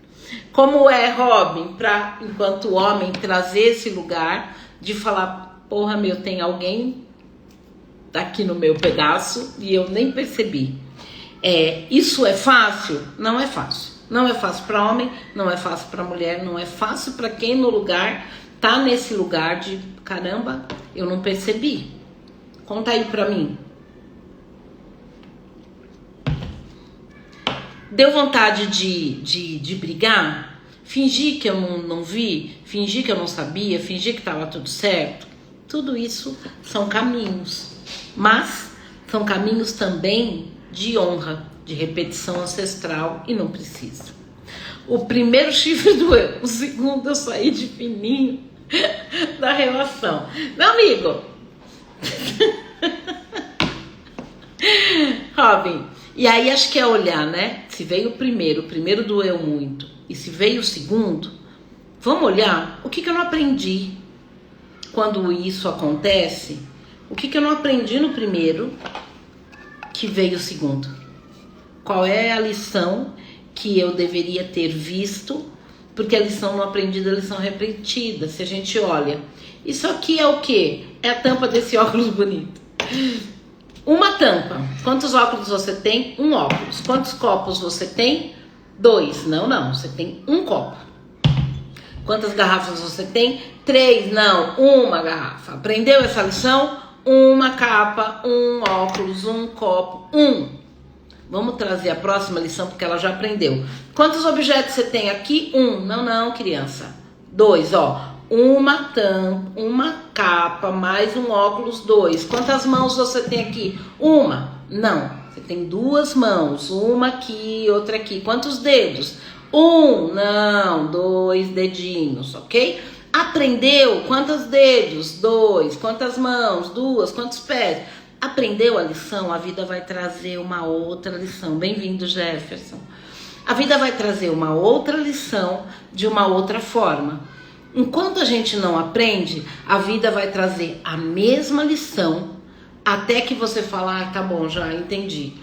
Como é, Robin, para, enquanto homem, trazer esse lugar de falar, porra, meu, tem alguém aqui no meu pedaço e eu nem percebi. Isso é fácil? Não é fácil. Não é fácil para homem, não é fácil para mulher, não é fácil para quem no lugar tá nesse lugar de caramba, eu não percebi. Conta aí para mim. Deu vontade de brigar? Fingir que eu não vi? Fingir que eu não sabia? Fingir que tava tudo certo? Tudo isso são caminhos, mas são caminhos também de honra, de repetição ancestral, e não precisa. O primeiro chifre doeu, o segundo eu saí de fininho da relação. Meu amigo, Robin, e aí acho que é olhar, né? Se veio o primeiro doeu muito, e se veio o segundo, vamos olhar o que eu não aprendi quando isso acontece, o que eu não aprendi no primeiro que veio o segundo. Qual é a lição que eu deveria ter visto? Porque a lição não aprendida é a lição repetida. Se a gente olha, isso aqui é o quê? É a tampa desse óculos bonito. Uma tampa. Quantos óculos você tem? Um óculos. Quantos copos você tem? 2. Não. Você tem um copo. Quantas garrafas você tem? 3. Não. Uma garrafa. Aprendeu essa lição? Uma capa, um óculos, um copo, um. Vamos trazer a próxima lição, porque ela já aprendeu. Quantos objetos você tem aqui? 1. Não, criança. 2, ó. Uma tampa, uma capa, mais um óculos, 2. Quantas mãos você tem aqui? 1. Não. Você tem 2 mãos. Uma aqui, outra aqui. Quantos dedos? 1. Não. 2 dedinhos, ok? Aprendeu? Quantos dedos? 2. Quantas mãos? 2. Quantos pés? Aprendeu a lição? A vida vai trazer uma outra lição. Bem-vindo, Jefferson. A vida vai trazer uma outra lição de uma outra forma. Enquanto a gente não aprende, a vida vai trazer a mesma lição até que você fala, tá bom, já entendi.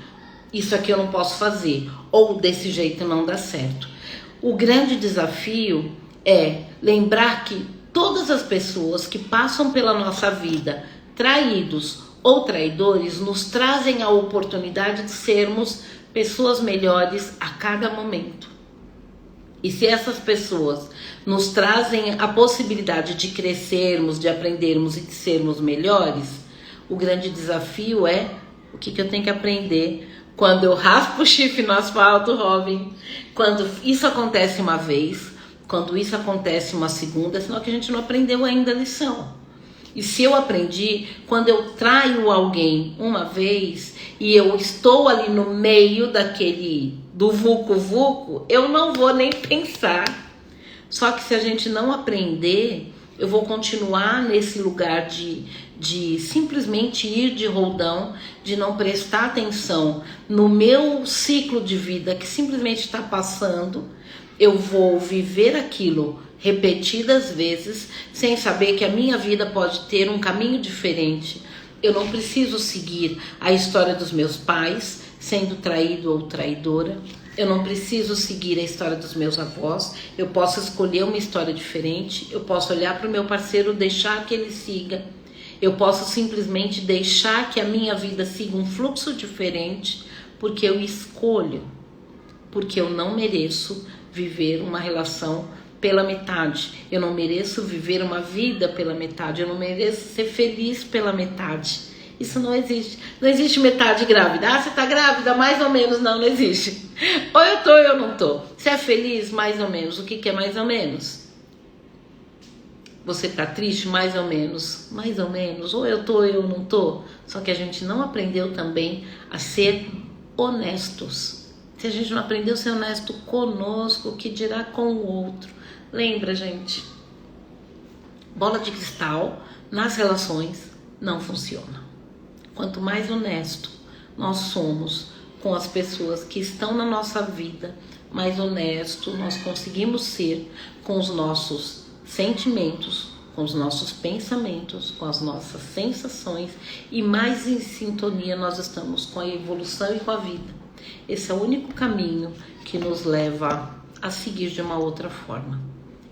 Isso aqui eu não posso fazer. Ou desse jeito não dá certo. O grande desafio é lembrar que todas as pessoas que passam pela nossa vida traídos ou traidores nos trazem a oportunidade de sermos pessoas melhores a cada momento. E se essas pessoas nos trazem a possibilidade de crescermos, de aprendermos e de sermos melhores, o grande desafio é o que eu tenho que aprender quando eu raspo o chifre no asfalto, Robin, quando isso acontece uma vez, quando isso acontece uma segunda, senão que a gente não aprendeu ainda a lição. E se eu aprendi, quando eu traio alguém uma vez e eu estou ali no meio do vucu-vucu, eu não vou nem pensar. Só que se a gente não aprender, eu vou continuar nesse lugar de simplesmente ir de roldão, de não prestar atenção no meu ciclo de vida que simplesmente está passando. Eu vou viver aquilo repetidas vezes, sem saber que a minha vida pode ter um caminho diferente. Eu não preciso seguir a história dos meus pais, sendo traído ou traidora. Eu não preciso seguir a história dos meus avós. Eu posso escolher uma história diferente. Eu posso olhar para o meu parceiro, deixar que ele siga. Eu posso simplesmente deixar que a minha vida siga um fluxo diferente, porque eu escolho. porque eu não mereço viver uma relação pela metade. Eu não mereço viver uma vida pela metade. Eu não mereço ser feliz pela metade. Isso não existe. Não existe metade grávida. Ah, você tá grávida? Mais ou menos. Não, não existe. Ou eu tô ou eu não tô. Você é feliz? Mais ou menos. O que é mais ou menos? Você tá triste? Mais ou menos. Mais ou menos. Ou eu tô ou eu não tô. Só que a gente não aprendeu também a ser honestos. Se a gente não aprendeu a ser honesto conosco, o que dirá com o outro? Lembra, gente? Bola de cristal nas relações não funciona. Quanto mais honesto nós somos com as pessoas que estão na nossa vida, mais honesto nós conseguimos ser com os nossos sentimentos, com os nossos pensamentos, com as nossas sensações, e mais em sintonia nós estamos com a evolução e com a vida. Esse é o único caminho que nos leva a seguir de uma outra forma.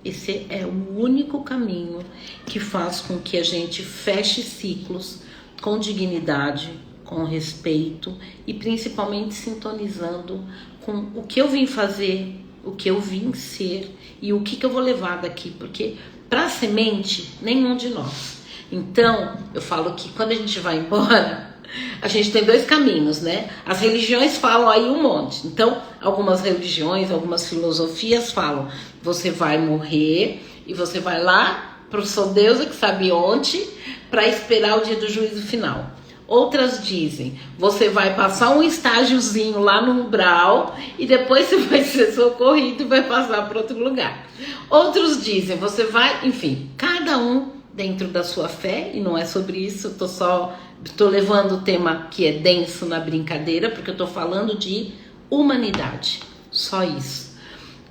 Esse é o único caminho que faz com que a gente feche ciclos com dignidade, com respeito e principalmente sintonizando com o que eu vim fazer, o que eu vim ser e o que eu vou levar daqui, porque para a semente, nenhum de nós. Então, eu falo que quando a gente vai embora, a gente tem dois caminhos, né? As religiões falam aí um monte. Então, algumas religiões, algumas filosofias falam, você vai morrer e você vai lá para o seu Deus que sabe onde, para esperar o dia do juízo final. Outras dizem, você vai passar um estágiozinho lá no umbral e depois você vai ser socorrido e vai passar para outro lugar. Outros dizem, você vai, enfim, cada um dentro da sua fé, e não é sobre isso, eu tô levando o tema que é denso na brincadeira, porque eu tô falando de humanidade, só isso.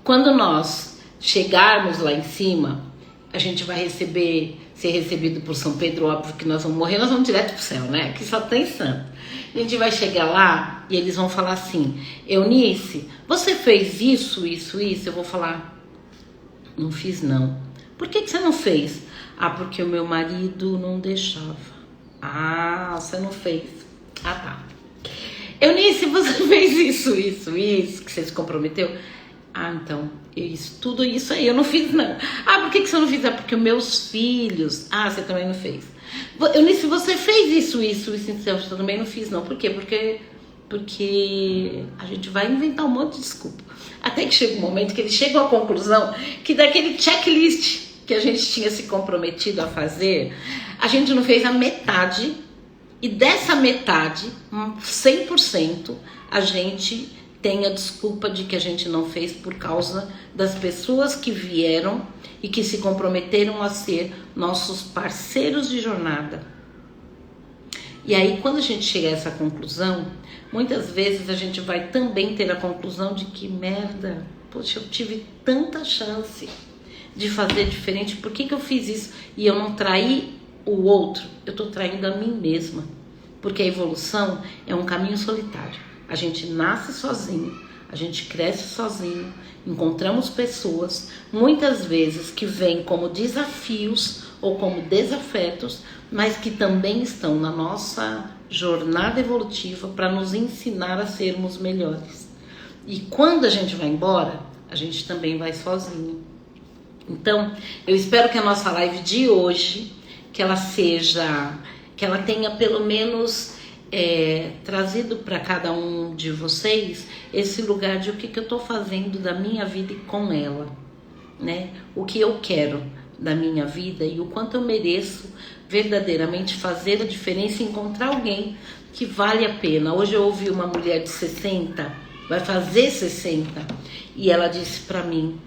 Quando nós chegarmos lá em cima, a gente vai ser recebido por São Pedro, óbvio que nós vamos morrer, nós vamos direto pro céu, né? Que só tem santo. A gente vai chegar lá e eles vão falar assim, Eunice, você fez isso, isso, isso? Eu vou falar, não fiz não. Por que você não fez? Ah, porque o meu marido não deixava. Ah, você não fez. Ah, tá. Eunice, você fez isso, isso, isso, que você se comprometeu? Ah, então, tudo isso aí eu não fiz não. Ah, por que você não fez? Ah, porque os meus filhos... Ah, você também não fez. Eunice, você fez isso, isso, isso, eu também não fiz não. Por quê? Porque a gente vai inventar um monte de desculpa. Até que chega um momento que eles chegam à conclusão que daquele checklist que a gente tinha se comprometido a fazer, a gente não fez a metade, e dessa metade, 100%, a gente tem a desculpa de que a gente não fez por causa das pessoas que vieram e que se comprometeram a ser nossos parceiros de jornada. E aí, quando a gente chega a essa conclusão, muitas vezes a gente vai também ter a conclusão de que merda, poxa, eu tive tanta chance de fazer diferente, por que eu fiz isso? E eu não traí o outro, eu estou traindo a mim mesma. Porque a evolução é um caminho solitário. A gente nasce sozinho, a gente cresce sozinho, encontramos pessoas, muitas vezes que vêm como desafios ou como desafetos, mas que também estão na nossa jornada evolutiva para nos ensinar a sermos melhores. E quando a gente vai embora, a gente também vai sozinho. Então, eu espero que a nossa live de hoje, que ela tenha pelo menos trazido para cada um de vocês esse lugar de o que eu estou fazendo da minha vida e com ela, né? O que eu quero da minha vida e o quanto eu mereço verdadeiramente fazer a diferença e encontrar alguém que vale a pena. Hoje eu ouvi uma mulher de 60, vai fazer 60, e ela disse para mim,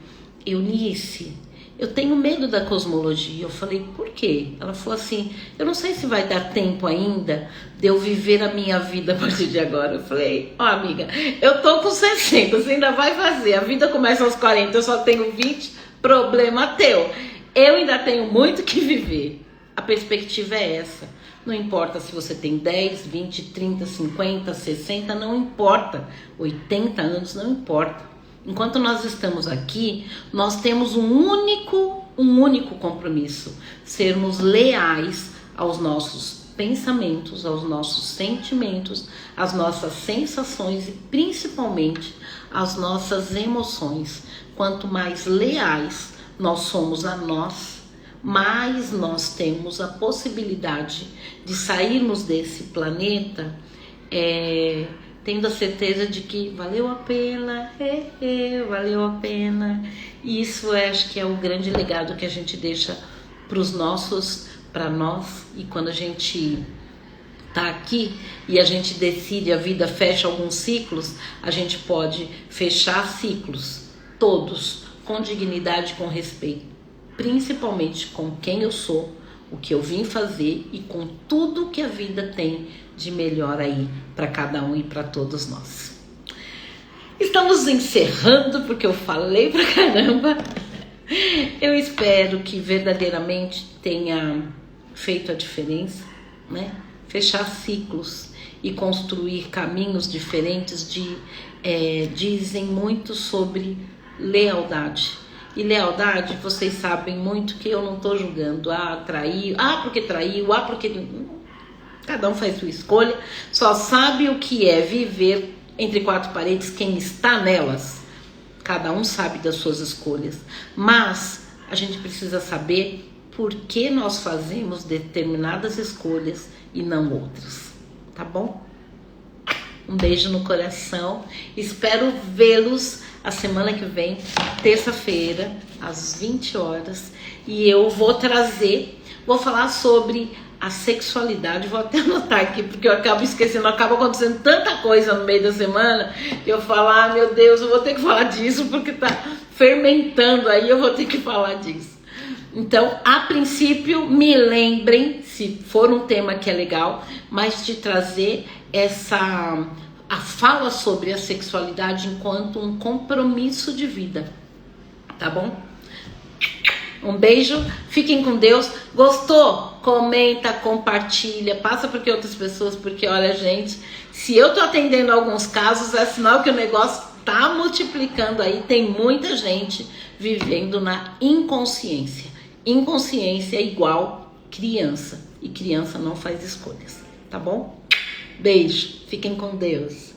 Eunice, eu tenho medo da cosmologia. Eu falei, por quê? Ela falou assim, eu não sei se vai dar tempo ainda de eu viver a minha vida a partir de agora. Eu falei, ó amiga, eu tô com 60, você ainda vai fazer. A vida começa aos 40, eu só tenho 20, problema teu. Eu ainda tenho muito que viver. A perspectiva é essa. Não importa se você tem 10, 20, 30, 50, 60, não importa. 80 anos, não importa. Enquanto nós estamos aqui, nós temos um único compromisso, sermos leais aos nossos pensamentos, aos nossos sentimentos, às nossas sensações e principalmente às nossas emoções. Quanto mais leais nós somos a nós, mais nós temos a possibilidade de sairmos desse planeta tendo a certeza de que valeu a pena, valeu a pena. E isso acho que é o grande legado que a gente deixa para nós. E quando a gente tá aqui e a gente decide, a vida fecha alguns ciclos, a gente pode fechar ciclos todos com dignidade, com respeito, principalmente com quem eu sou, o que eu vim fazer e com tudo que a vida tem de melhor aí para cada um e para todos nós. Estamos encerrando porque eu falei pra caramba. Eu espero que verdadeiramente tenha feito a diferença, né? Fechar ciclos e construir caminhos diferentes dizem muito sobre lealdade. E lealdade, vocês sabem muito que eu não estou julgando. Traiu, porque traiu, porque... Cada um faz sua escolha. Só sabe o que é viver entre quatro paredes quem está nelas. Cada um sabe das suas escolhas. Mas a gente precisa saber por que nós fazemos determinadas escolhas e não outras. Tá bom? Um beijo no coração. Espero vê-los a semana que vem, terça-feira, às 20 horas. E eu vou falar sobre a sexualidade. Vou até anotar aqui, porque eu acabo esquecendo, acaba acontecendo tanta coisa no meio da semana, que eu falo, meu Deus, eu vou ter que falar disso, porque tá fermentando aí, eu vou ter que falar disso. Então, a princípio, me lembrem, se for um tema que é legal, mas de trazer a fala sobre a sexualidade enquanto um compromisso de vida, tá bom? Um beijo, fiquem com Deus. Gostou? Comenta, compartilha, passa para que outras pessoas, porque olha, gente, se eu tô atendendo alguns casos, é sinal que o negócio tá multiplicando aí. Tem muita gente vivendo na inconsciência. Inconsciência é igual criança, e criança não faz escolhas, tá bom? Beijo, fiquem com Deus.